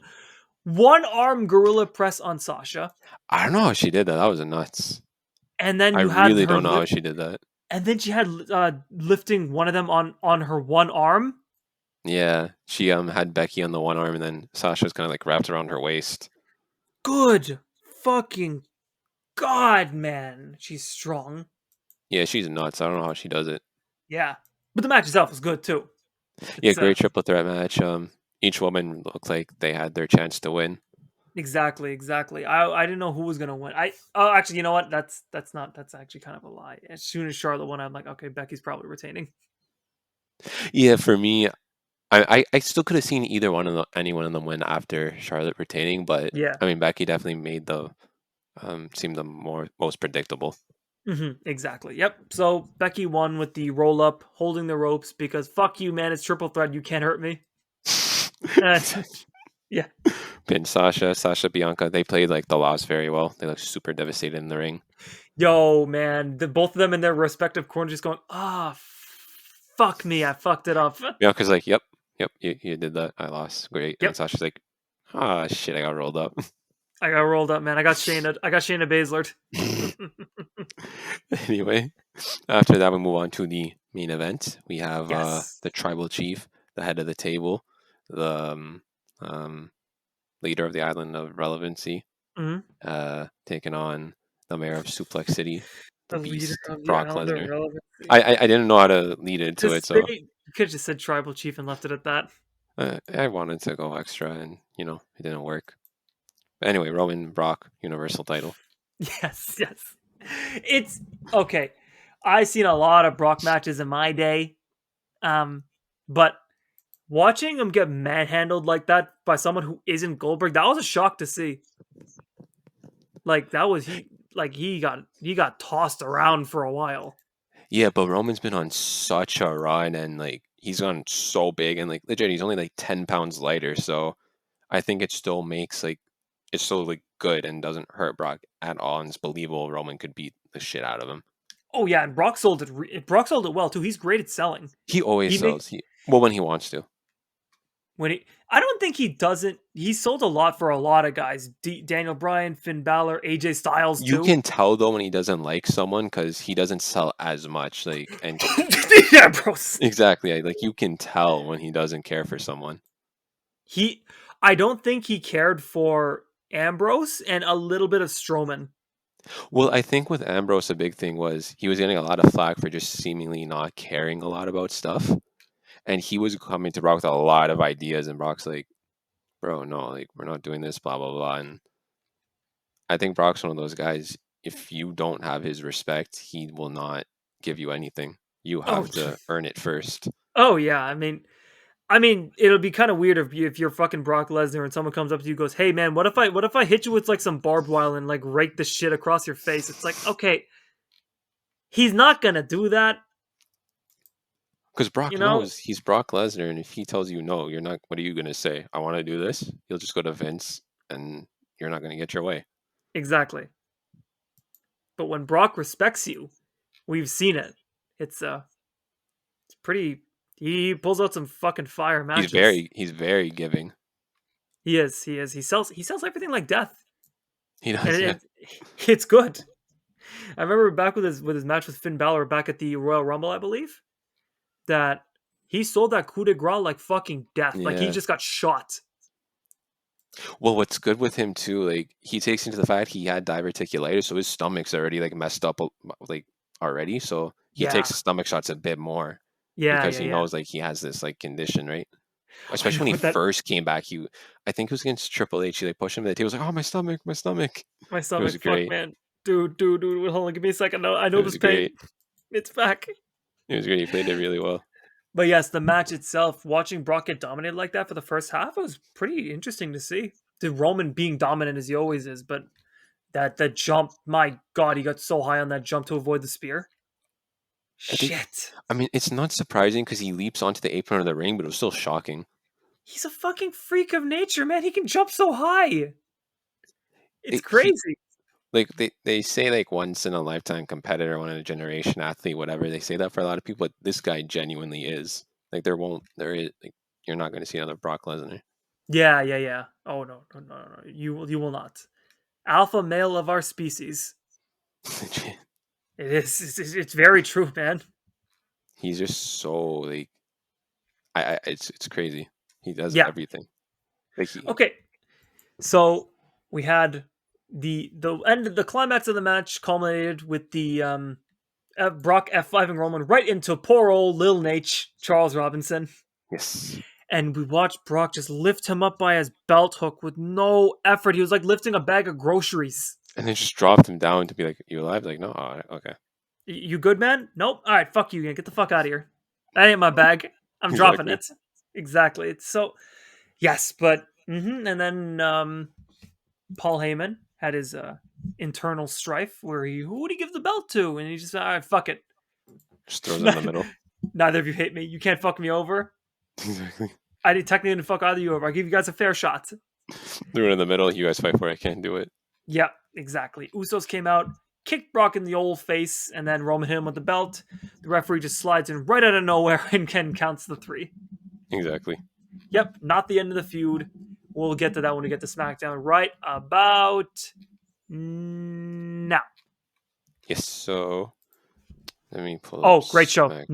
one arm gorilla press on Sasha, I don't know how she did that. That was nuts. and then I you had really her don't know how lift, she did that. and then she had lifting one of them on her one arm. Yeah, she had Becky on the one arm, and then Sasha was kind of like wrapped around her waist. Good fucking God, man, she's strong. Yeah, she's nuts. I don't know how she does it. Yeah, but the match itself was good too. Yeah, It's great triple threat match. Each woman looked like they had their chance to win. exactly. I didn't know who was gonna win. Actually, you know what? That's actually kind of a lie. As soon as Charlotte won, I'm like, okay, Becky's probably retaining. Yeah, for me, I still could have seen either one of any one of them win after Charlotte retaining, but Yeah. I mean Becky definitely made the seem the most predictable. Exactly. Yep. So Becky won with the roll up, holding the ropes because fuck you, man. It's triple threat. You can't hurt me. Uh, yeah. Pin Sasha, Bianca, they played like the loss very well. They looked super devastated in the ring. Yo, man. Both of them in their respective corners just going, fuck me. I fucked it up. Bianca's like, yep, you did that. I lost. Great. And Yep. Sasha's like, shit, I got rolled up. I got rolled up, man. I got Shayna Baszler. Anyway, after that, we move on to the main event. We have Yes. the tribal chief, the head of the table, the leader of the island of relevancy, Mhm. taking on the mayor of Suplex City, the The leader beast, of the Brock island of Lesnar. relevancy. I didn't know how to lead into it, Just so say, you could have just said tribal chief and left it at that. I wanted to go extra, and it didn't work. But anyway, Roman Brock Universal title. Yes. It's okay. I seen a lot of Brock matches in my day, but watching him get manhandled like that by someone who isn't Goldberg, that was a shock to see. Like that was he. Like he got tossed around for a while. Yeah, but Roman's been on such a run, and like he's gone so big, and like legit, he's only like 10 pounds lighter. So I think it still makes like it's still like good and doesn't hurt Brock at all, and it's believable Roman could beat the shit out of him. Oh yeah, and Brock sold it. Brock sold it well too. He's great at selling. He always He make sells. Well, when he wants to. when he. I don't think he doesn't. He sold a lot for a lot of guys. Daniel Bryan, Finn Balor, AJ Styles You too. can tell though when he doesn't like someone because he doesn't sell as much. Like and Yeah, bro. exactly, like you can tell when he doesn't care for someone. He. I don't think he cared for Ambrose and a little bit of Strowman. Well, I think with Ambrose, a big thing was he was getting a lot of flack for just seemingly not caring a lot about stuff. And he was coming to Brock with a lot of ideas, and Brock's like, bro, no, like, we're not doing this, blah, blah, blah. And I think Brock's one of those guys, if you don't have his respect, he will not give you anything. You Oh, have to earn it first. oh yeah. I mean, it'll be kind of weird if you're fucking Brock Lesnar and someone comes up to you and goes, "Hey man, what if I hit you with like some barbed wire and like rake the shit across your face?" It's like, okay, he's not gonna do that, Because you Brock know? knows he's Brock Lesnar, and if he tells you no, you're not, what are you going to say? I want to do this? You'll just go to Vince, and you're not going to get your way. Exactly. But when Brock respects you, we've seen it. It's pretty. He pulls out some fucking fire matches. He's very giving. He is. He is. He sells everything like death, He and does, yeah. it's good. I remember back with his match with Finn Balor back at the Royal Rumble, I believe, that he sold that coup de grace like fucking death. Like he Yeah. just got shot. Well, what's good with him too, like he takes into the fact he had diverticulitis, so his stomach's already like messed up, like already. So he takes Yeah. the stomach shots a bit more Yeah, because yeah, he yeah. knows like he has this like condition, right? I Especially know when he what that first came back, I think it was against Triple H. He like pushed him to the table. He was like, "Oh, my stomach, my stomach." my It was stomach. Fuck, great. man. Dude. Hold on, give me a second. No, I It know was this pain. great. It's back. It was great. He played it really well. But yes, the match itself, watching Brock get dominated like that for the first half, it was pretty interesting to see. The Roman being dominant as he always is, but that jump, my god, he got so high on that jump to avoid the spear. I think, Shit. I mean, it's not surprising because he leaps onto the apron of the ring, but it was still shocking. He's a fucking freak of nature, man. He can jump so high. It's He crazy. like they say like once in a lifetime competitor, one in a generation athlete, whatever. They say that for a lot of people, but this guy genuinely is. Like there is like you're not going to see another Brock Lesnar. Yeah. Oh no. You will not. Alpha male of our species. It is. It's very true, man. He's just so like it's crazy. He does Yeah. everything. Like he Okay. So we had the end of the climax of the match culminated with the Brock F5ing Roman right into poor old Lil Nate Charles Robinson. yes, And we watched Brock just lift him up by his belt hook with no effort. He was like lifting a bag of groceries. and then just dropped him down to be like, "You alive?" Like, no, all right, okay, You good, man? Nope. All right, fuck you. Get the fuck out of here. That ain't my bag. I'm dropping exactly. it. Exactly. It's so yes, but and then Paul Heyman had his internal strife where who would he give the belt to? And he just all right, fuck it. Just throws it in the middle. Neither of you hate me. You can't fuck me over. Exactly. I didn't technically fuck either of you over. I give you guys a fair shot. Threw it in the middle. You guys fight for it. I can't do it. Yeah, exactly. Usos came out, kicked Brock in the old face, and then Roman hit him with the belt. The referee just slides in right out of nowhere and counts the 3. Exactly. Yep, not the end of the feud. We'll get to that when we get to SmackDown right about now. Yes. So let me pull up Oh, great show. Smack.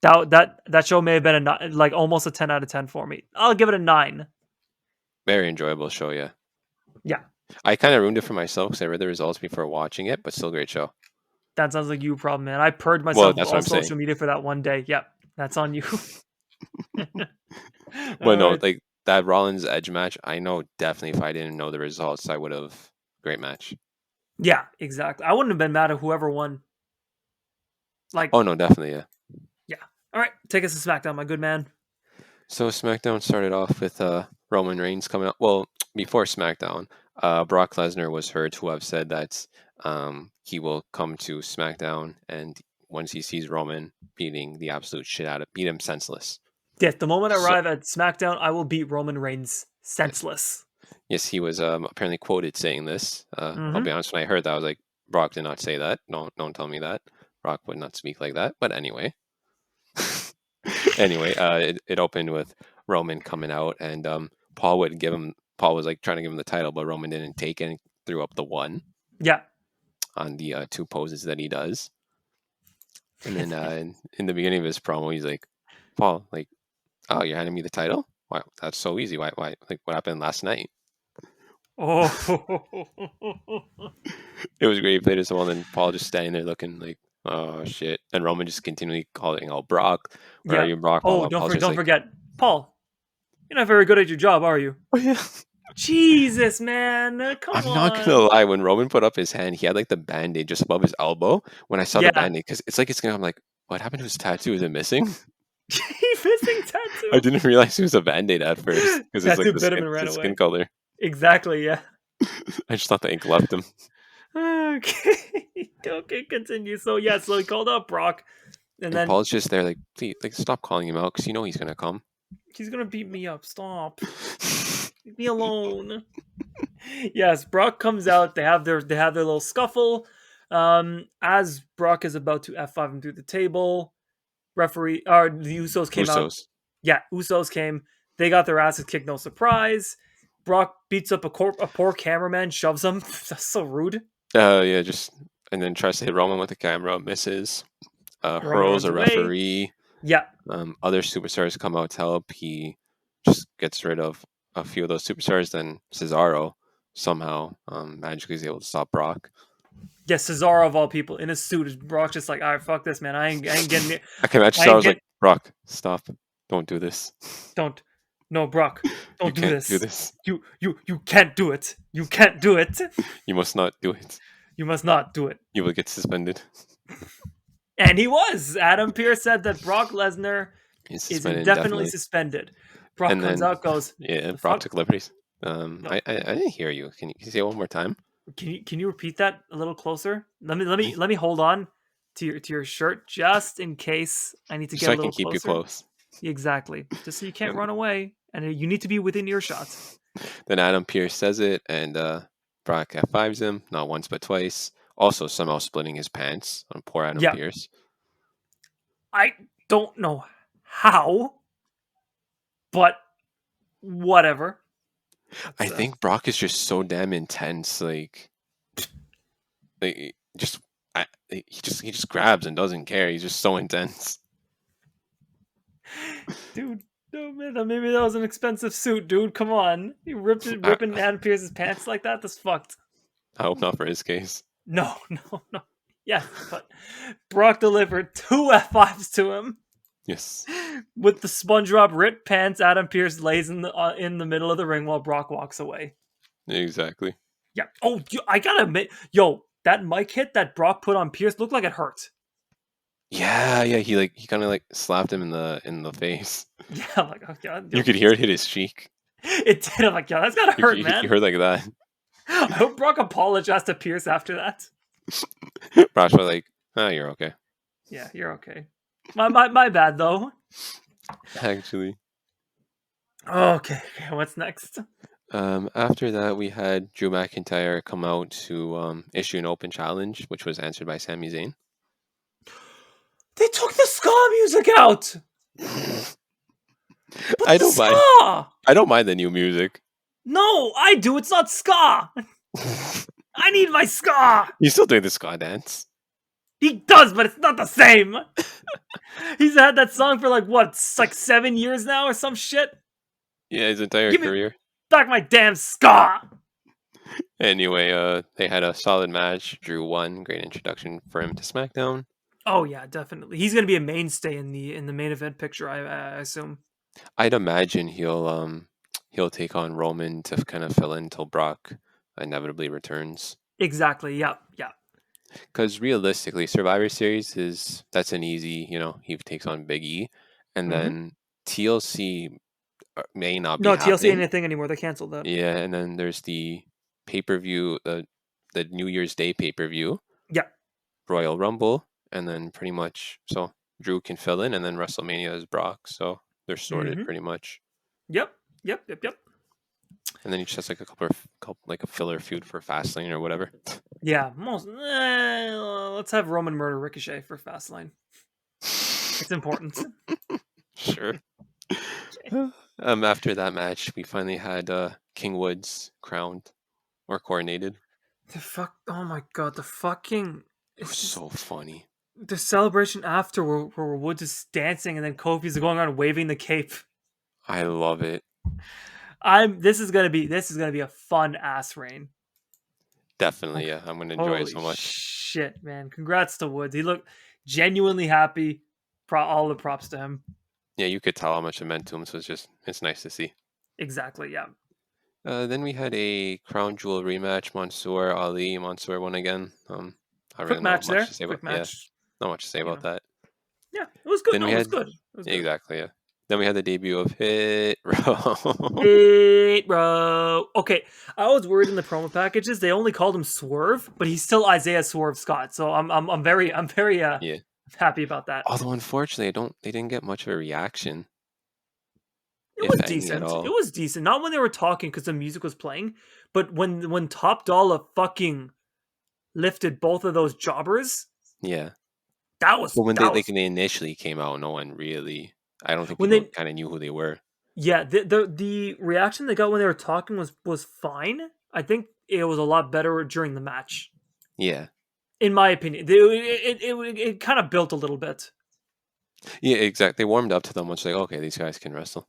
That show may have been like almost a 10 out of 10 for me. I'll give it a 9. Very enjoyable show. Yeah. Yeah, I kind of ruined it for myself because I read the results before watching it, but still great show. that sounds like you problem, man. I purged Well, myself of that's what all I'm saying. social media for that one day. Yep, that's on you. But All no, right. like that Rollins Edge match, I know definitely if I didn't know the results, I would have. Great match. Yeah, exactly. I wouldn't have been mad at whoever won. Like, Oh no, definitely, yeah. yeah. All right, take us to SmackDown, my good man. So SmackDown started off with Roman Reigns coming out. Well, before SmackDown, Brock Lesnar was heard to have said that he will come to SmackDown, and once he sees Roman beating the absolute shit out of, beat him senseless. Yes, the moment I So arrive at SmackDown, I will beat Roman Reigns yes, senseless. yes, he was apparently quoted saying this. I'll Mm-hmm. be honest, when I heard that, I was like, Brock did not say that. Don't tell me that. Brock would not speak like that. But anyway, anyway, it opened with Roman coming out, and Paul would give him. Paul was like trying to give him the title, but Roman didn't take it and threw up the one Yeah. on the two poses that he does. And then in the beginning of his promo, he's like, "Paul, like, oh, you're handing me the title? Wow, that's so easy. Why? Like, what happened last night?" Oh. It was great. He played it so well, and then Paul just standing there looking like, "Oh shit!" And Roman just continually calling out Brock, "Where are Yeah. you, Brock?" Oh, While Paul's just don't like, forget, Paul. You're not very good at your job, are you? "Oh yeah." Jesus, man, come I'm not gonna on. lie. When Roman put up his hand, he had like the band-aid just above his elbow. When I saw the Yeah. band-aid, because it's like it's gonna. I'm like, what happened to his tattoo? Is it missing? He missing I tattoo. didn't realize it was a band-aid at first because it's like Tattoo bit him and ran the skin away. color. Exactly. Yeah. I just thought the ink left him. Okay. Okay. Continue. So yeah. So he called out Brock, and And then Paul's just there, like, please, like, stop calling him out because you know he's gonna come. he's gonna beat me up. Stop. Leave me alone. Yes. Brock comes out. They have their little scuffle. As Brock is about to F5 him through the table, referee or the Usos came out. Usos. Yeah, Usos came. They got their asses kicked. No surprise. Brock beats up a poor cameraman, shoves him. That's so rude. Yeah, just and then tries to hit Roman with the camera, misses. Roman Hurls runs a away. referee. Yeah, Other superstars come out to help. He just gets rid of a few of those superstars. Then Cesaro somehow magically is able to stop Brock. yeah. Cesaro of all people in a suit. Brock's just like, all right, fuck this, man. I ain't getting it. I can imagine I ain't Cesaro's getting. like, Brock, stop, don't do this. Don't. No, Brock. You Don't do can't do this. this. You can't do it. You can't do it. You must not do it. You must not do it. You will get suspended. And he was. Adam Pearce said that Brock Lesnar He's is suspended indefinitely indefinitely. suspended. Brock And comes then, out, goes, yeah, the Brock fuck? took liberties. No. I didn't hear you. Can you say it one more time? Can you repeat that a little closer? Let me hold on to your shirt just in case I need to Just get so a I can little keep you closer. close. Exactly. Just so you can't And run away, and you need to be within earshot. then Adam Pearce says it, and Brock F5s him, not once but twice. Also, somehow splitting his pants on poor Adam Yeah, Pearce. I don't know how, but whatever. I It's, think Brock is just so damn intense. Just he just grabs and doesn't care. He's just so intense. dude. No, man, maybe that was an expensive suit, dude. Come on, you I, ripping Adam Pearce's pants like that. That's fucked. I hope not for his case. No, no, no. Yes, but Brock delivered two F5s to him. Yes. With the SpongeBob ripped pants, Adam Pearce lays in the middle of the ring while Brock walks away. Exactly. Yeah. Oh, I gotta admit, that mic hit that Brock put on Pierce looked like it hurt. Yeah. He kind of like slapped him in the face. Yeah, I'm like, oh god, You could hear it hit his cheek. it did. I'm like, yeah, that's gotta hurt, You man. heard like that. I hope Brock apologized to Pierce after that. Brock's probably like, oh, you're okay. Yeah, you're okay. My bad though. Actually. Okay, what's next? After that, we had Drew McIntyre come out to issue an open challenge, which was answered by Sami Zayn. They took the ska music out. But I the don't mind. ska. I don't mind the new music. No, I do. It's not ska. I need my ska. You still doing the ska dance? He does, but it's not the same. He's had that song for like what, like 7 years now or some shit. Yeah, his entire Give me career. back my damn ska. Anyway, they had a solid match. Drew won. Great introduction for him to SmackDown. Oh yeah, definitely. He's gonna be a mainstay in the main event picture. I assume. I'd imagine he'll take on Roman to kind of fill in until Brock inevitably returns. Exactly. Yeah. Yeah. Because realistically, Survivor Series that's an easy, he takes on Big E, and Mm-hmm. then TLC may not be No, TLC ain't happening. anything anymore. They canceled that. Yeah, and then there's the pay-per-view, the New Year's Day pay-per-view, Yeah. Royal Rumble, and then pretty much so Drew can fill in, and then WrestleMania is Brock, so they're sorted Mm-hmm. pretty much. Yep. Yep. Yep. Yep. And then he just has like like a filler feud for Fastlane or whatever. Yeah. Let's have Roman murder Ricochet for Fastlane. It's important. Sure. After that match, we finally had King Woods crowned or coronated. The fuck! Oh my god! The fucking! It was It's just so funny. the celebration after where Woods is dancing and then Kofi's going around waving the cape. I love it. This is gonna be a fun ass reign. Definitely, yeah. I'm gonna enjoy it Holy so much. shit, man! Congrats to Woods. He looked genuinely happy. All the props to him. Yeah, you could tell how much it meant to him. So it's nice to see. Exactly. Yeah. Then we had a crown jewel rematch. Mansoor Ali. Mansoor won again. I Quick really know match much there. to say about. Quick Yeah, match. not much to say You about know. that. Yeah, it was good. Then No, we it was had good. It was good. exactly, yeah. Then we had the debut of Hit Row. Hey, bro. Okay, I was worried in the promo packages they only called him Swerve, but he's still Isaiah Swerve Scott. So I'm very Yeah. happy about that. Although unfortunately, they didn't get much of a reaction, It if was any at decent. It all. was decent. Not when they were talking because the music was playing, but when Top Dollar fucking lifted both of those jobbers, Yeah. that was But when they that like was when they initially came out, no one really. I don't think when people they kind of knew who they were. yeah the reaction they got when they were talking was fine. I think it was a lot better during the match, Yeah. in my opinion. It kind of built a little bit. Yeah, exactly. They warmed up to them once like, okay, these guys can wrestle.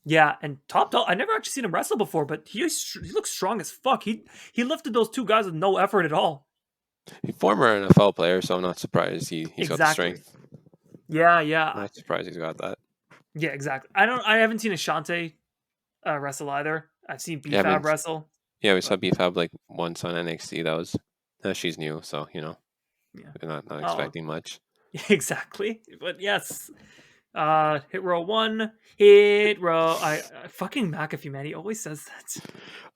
Yeah, and Top Dollar, I never actually seen him wrestle before, but he looks strong as fuck. He lifted those two guys with no effort at all. He's former NFL player, so I'm not surprised he's got the Exactly. strength. Yeah, yeah, Not surprised he's got that. yeah. Exactly. I haven't seen Ashante wrestle either. I've seen You BFAB haven't wrestle, Yeah, we saw but BFAB like once on NXT. That was she's new, so yeah. we're not Oh, expecting much. exactly. But yes, hit row one, hit row. I fucking McAfee man. He always says that.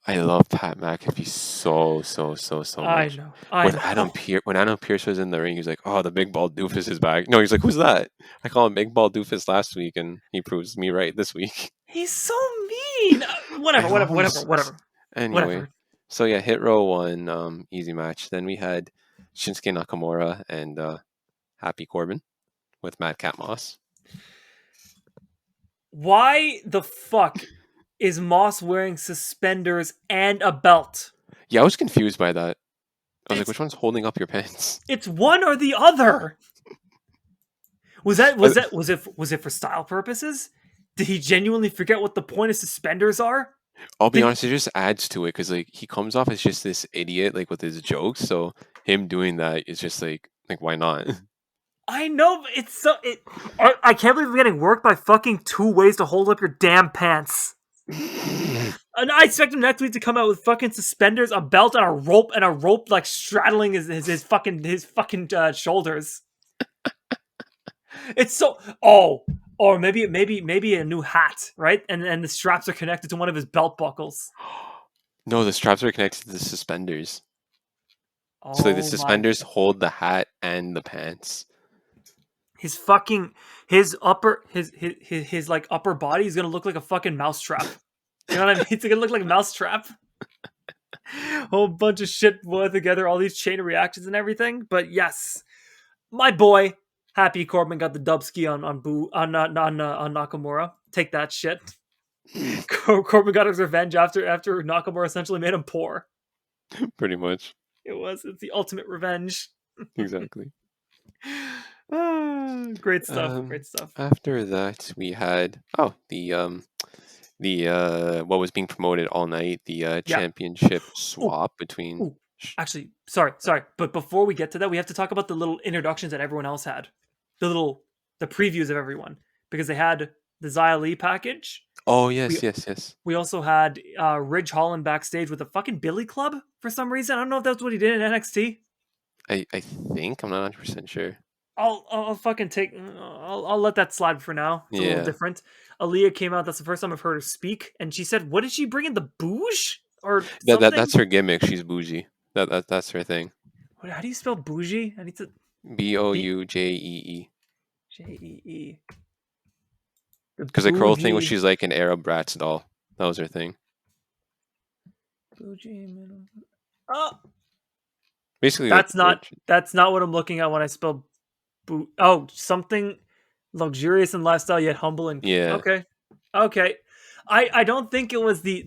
I love Pat McAfee so I much. know. I know. When Adam Pierce was in the ring, he was like, "Oh, the big bald doofus is back." No, he's like, "Who's that?" I call him Big Bald Doofus last week, and he proves me right this week. He's so mean. I Whatever. know Whatever. he's Whatever. Whatever. anyway. Whatever. So yeah, Hit Row won, easy match. Then we had Shinsuke Nakamura and Happy Corbin with Madcap Moss. Why the fuck is Moss wearing suspenders and a belt? Yeah, I was confused by that. I was like, It's which one's holding up your pants? it's one or the other. Was that I, was it for style purposes? Did he genuinely forget what the point of suspenders are? I'll be Did honest, it just adds to it because like he comes off as just this idiot like with his jokes. So him doing that is just like why not? I know but it's so it. I can't believe we're getting worked by fucking two ways to hold up your damn pants. And I expect him next week to come out with fucking suspenders, a belt, and a rope like straddling his fucking shoulders. It's so or maybe a new hat, right? And the straps are connected to one of his belt buckles. No, the straps are connected to the suspenders. So like, the Oh my! suspenders hold the hat and the pants. His fucking his like upper body is gonna look like a fucking mousetrap. You know what I mean? It's gonna look like a mousetrap. Whole bunch of shit boiled together, all these chain of reactions and everything. But yes, my boy, Happy Corbin got the dub ski on Nakamura. Take that shit. Corbin got his revenge after Nakamura essentially made him poor. Pretty much. It's the ultimate revenge. Exactly. Great stuff. Great stuff. After that we had the what was being promoted all night, the Yeah. championship Oh, swap between oh. Actually, sorry. But before we get to that, we have to talk about the little introductions that everyone else had. The previews of everyone. Because they had the Xia Li package. Oh We yes. we also had Ridge Holland backstage with a fucking Billy Club for some reason. I don't know if that's what he did in NXT. I think I'm not 100% sure. I'll fucking take. I'll let that slide for now. It's a little Yeah, different. Aaliyah came out. That's the first time I've heard her speak, and she said, "What did she bring in the bouge or that's something?" her gimmick. She's bougie. That's her thing. How do you spell bougie? I need to B Boujee. Jee. The Because like her whole thing was bougie. she's like an Arab Bratz doll. That was her thing. Bougie. Oh, Basically, like that's not what I'm looking at when I spell Oh, something luxurious and lifestyle yet humble and yeah. okay, okay. I don't think it was the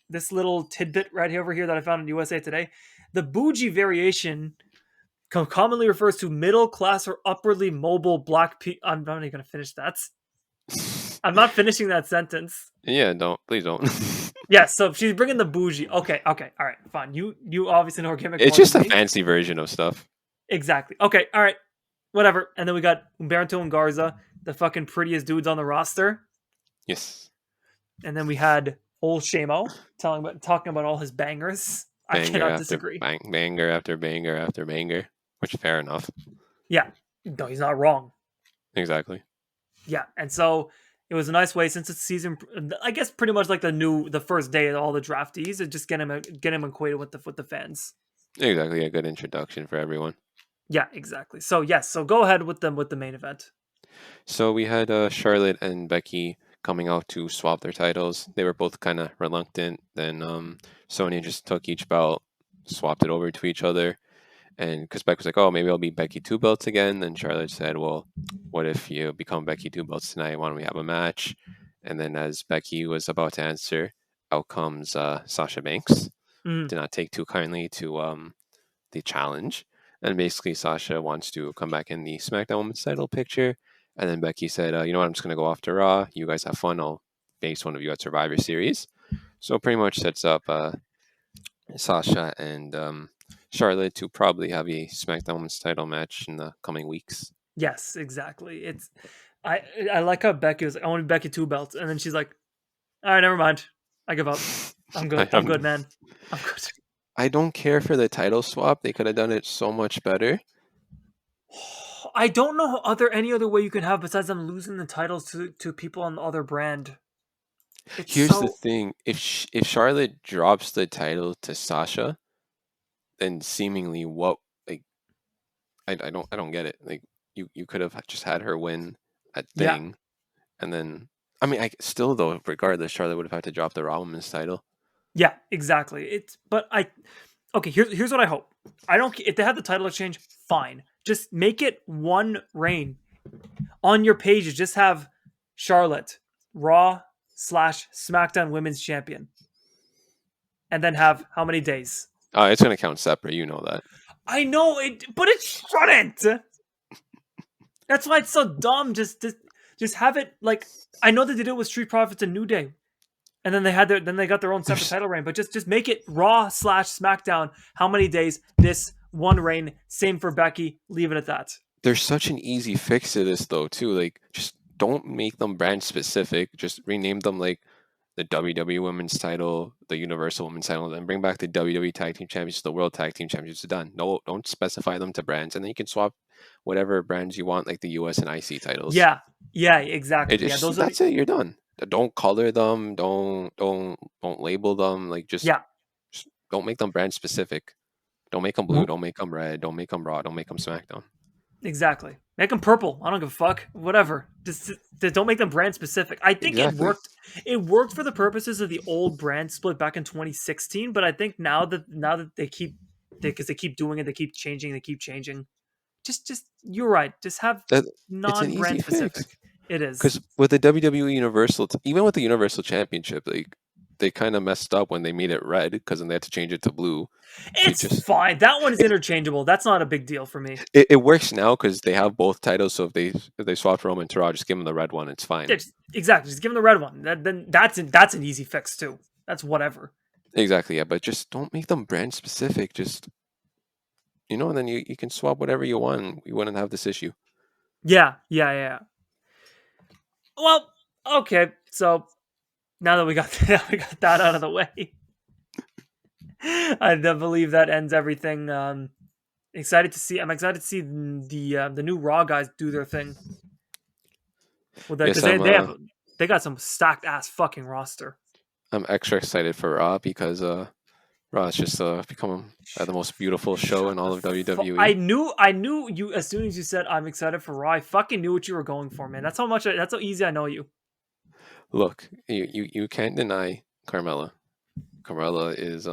this little tidbit right over here that I found in USA Today. The bougie variation commonly refers to middle class or upwardly mobile black people. I'm not even gonna finish that. I'm not finishing that sentence. Yeah, don't please don't. Yeah, so she's bringing the bougie. Okay, okay, all right, fine. You obviously know her gimmick It's more than just a me. fancy version of stuff. Exactly. Okay, all right, whatever. And then we got Humberto and Garza, the fucking prettiest dudes on the roster. Yes, And then we had old Shamo talking about all his bangers. I banger cannot after disagree. banger after banger after banger. Which fair enough. Yeah, no, he's not wrong. Exactly. Yeah, and so it was a nice way since it's season. I guess pretty much like the first day of all the draftees, and just get him acquainted with the fans. Exactly. A good introduction for everyone. Yeah, exactly. So yes, so go ahead with them with the main event. So we had Charlotte and Becky coming out to swap their titles. They were both kind of reluctant. Then Sonya just took each belt, swapped it over to each other. And because Beck was like, oh, maybe I'll be Becky two belts again. Then Charlotte said, well, what if you become Becky two belts tonight? Why don't we have a match? And then as Becky was about to answer, out comes Sasha Banks. Mm, Did not take too kindly to the challenge. And basically, Sasha wants to come back in the SmackDown Women's title picture. And then Becky said, you know what, I'm just going to go off to Raw. You guys have fun. I'll face one of you at Survivor Series. So pretty much sets up Sasha and Charlotte to probably have a SmackDown Women's title match in the coming weeks. yes, exactly. It's I like how Becky was like, I want Becky two belts, and then she's like, all right, never mind. I give up. I'm good. I'm good, man. I'm good. I don't care for the title swap. They could have done it so much better. I don't know any other way you can have besides them losing the titles to people on the other brand. It's Here's the so thing: if Charlotte drops the title to Sasha, then seemingly what like I don't get it. Like you could have just had her win at yeah, thing, and then I mean I still though regardless Charlotte would have had to drop the Raw Women's title. yeah, exactly. It's but I okay. Here's what I hope. I don't if they have the title exchange, fine. Just make it one reign on your pages. Just have Charlotte Raw slash SmackDown Women's Champion, and then have how many days? It's gonna count separate. You know that. I know it, but it shouldn't. That's why it's so dumb. Just have it like I know that they did it with Street Profits and New Day, and then they got their own separate There's title reign. But just make it Raw slash SmackDown. How many days? This one reign. Same for Becky. Leave it at that. there's such an easy fix to this though too. Like just don't make them brand specific. Just rename them like the WWE Women's Title, the Universal Women's Title, and bring back the WWE Tag Team Championships, the World Tag Team Championships. Done. No, don't specify them to brands, and then you can swap whatever brands you want, like the US and IC titles. Yeah, yeah, exactly. It Yeah, just those are the that's it. You're done. Don't color them. Don't label them. Like yeah. just don't make them brand specific. Don't make them blue. w- Don't make them red. Don't make them raw. Don't make them SmackDown. Exactly. Make them purple. I don't give a fuck. Whatever. Just don't make them brand specific. I think it Exactly. worked. It worked for the purposes of the old brand split back in 2016. But I think now that because they keep doing it, they keep changing, they keep changing. Just you're right. Just have That it's an non-brand easy fix. specific. It is. Because with the WWE Universal, even with the Universal Championship, like they kind of messed up when they made it red because then they had to change it to blue. So It's fine. That one is interchangeable. That's not a big deal for me. it works now because they have both titles. So if they swap Roman to Raw, just give them the red one. It's fine. Exactly. Just give them the red one. Then that's an easy fix too. That's whatever. Exactly. Yeah, but just don't make them brand specific. Just and then you can swap whatever you want. We wouldn't have this issue. Yeah. Yeah. Yeah. Well, okay. So now that we got we got that out of the way, I believe that ends everything. Excited to see. I'm excited to see the new Raw guys do their thing with that Yes, because they got some stacked ass fucking roster. I'm extra excited for Raw because Raw has just become the most beautiful show in Shut the all of I WWE. knew you as soon as you said I'm excited for Raw. I fucking knew what you were going for, man. That's how easy I know you. Look, you can't deny Carmella. Carmella is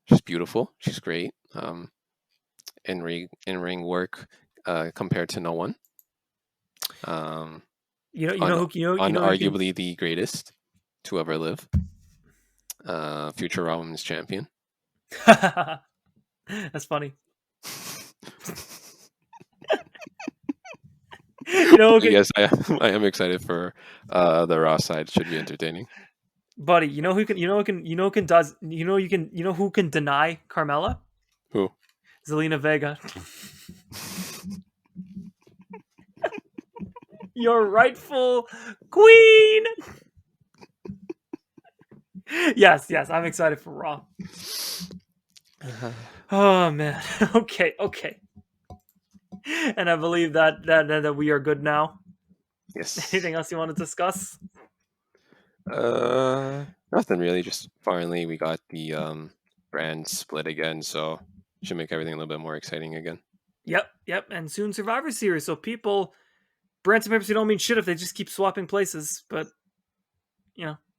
she's beautiful. She's great. In ring work compared to no one. Um, You know who you know who can. unarguably the greatest to ever live. Future Raw Women's Champion. That's funny. You know who can, Yes, I am excited for the Raw side. Should be entertaining. buddy. You know who can deny Carmella? Who? Zelina Vega. Your rightful queen. Yes, yes, I'm excited for Raw. Oh man. Okay. And I believe that we are good now. Yes. Anything else you want to discuss? Nothing really. Just finally we got the brand split again, so should make everything a little bit more exciting again. Yep. And soon Survivor Series. So people, brands and papers don't mean shit if they just keep swapping places. But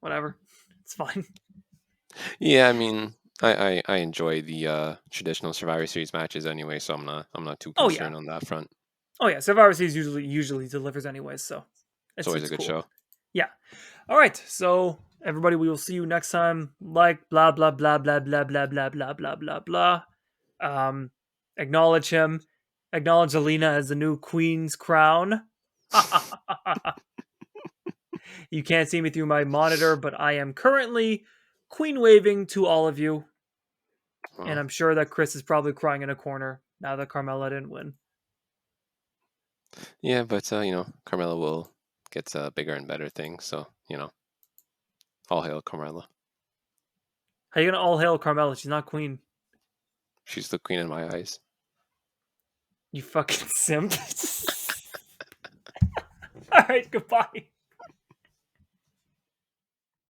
whatever. It's fine. Yeah, I mean, I enjoy the traditional Survivor Series matches anyway, so I'm not too Oh yeah. concerned on that front. Oh yeah. Survivor Series usually delivers anyways. So It's it's always a it's good cool. show. Yeah. All right. So everybody, we will see you next time. Like blah blah blah blah blah blah blah blah blah blah blah. Um, acknowledge him. Acknowledge Zelina as the new queen's crown. You can't see me through my monitor, but I am currently queen waving to all of you. And Well, I'm sure that Chris is probably crying in a corner now that Carmella didn't win. yeah, but Carmella will get bigger and better things, so all hail Carmella. How you gonna all hail Carmella? She's not queen. She's the queen in my eyes. You fucking simp. All right, goodbye.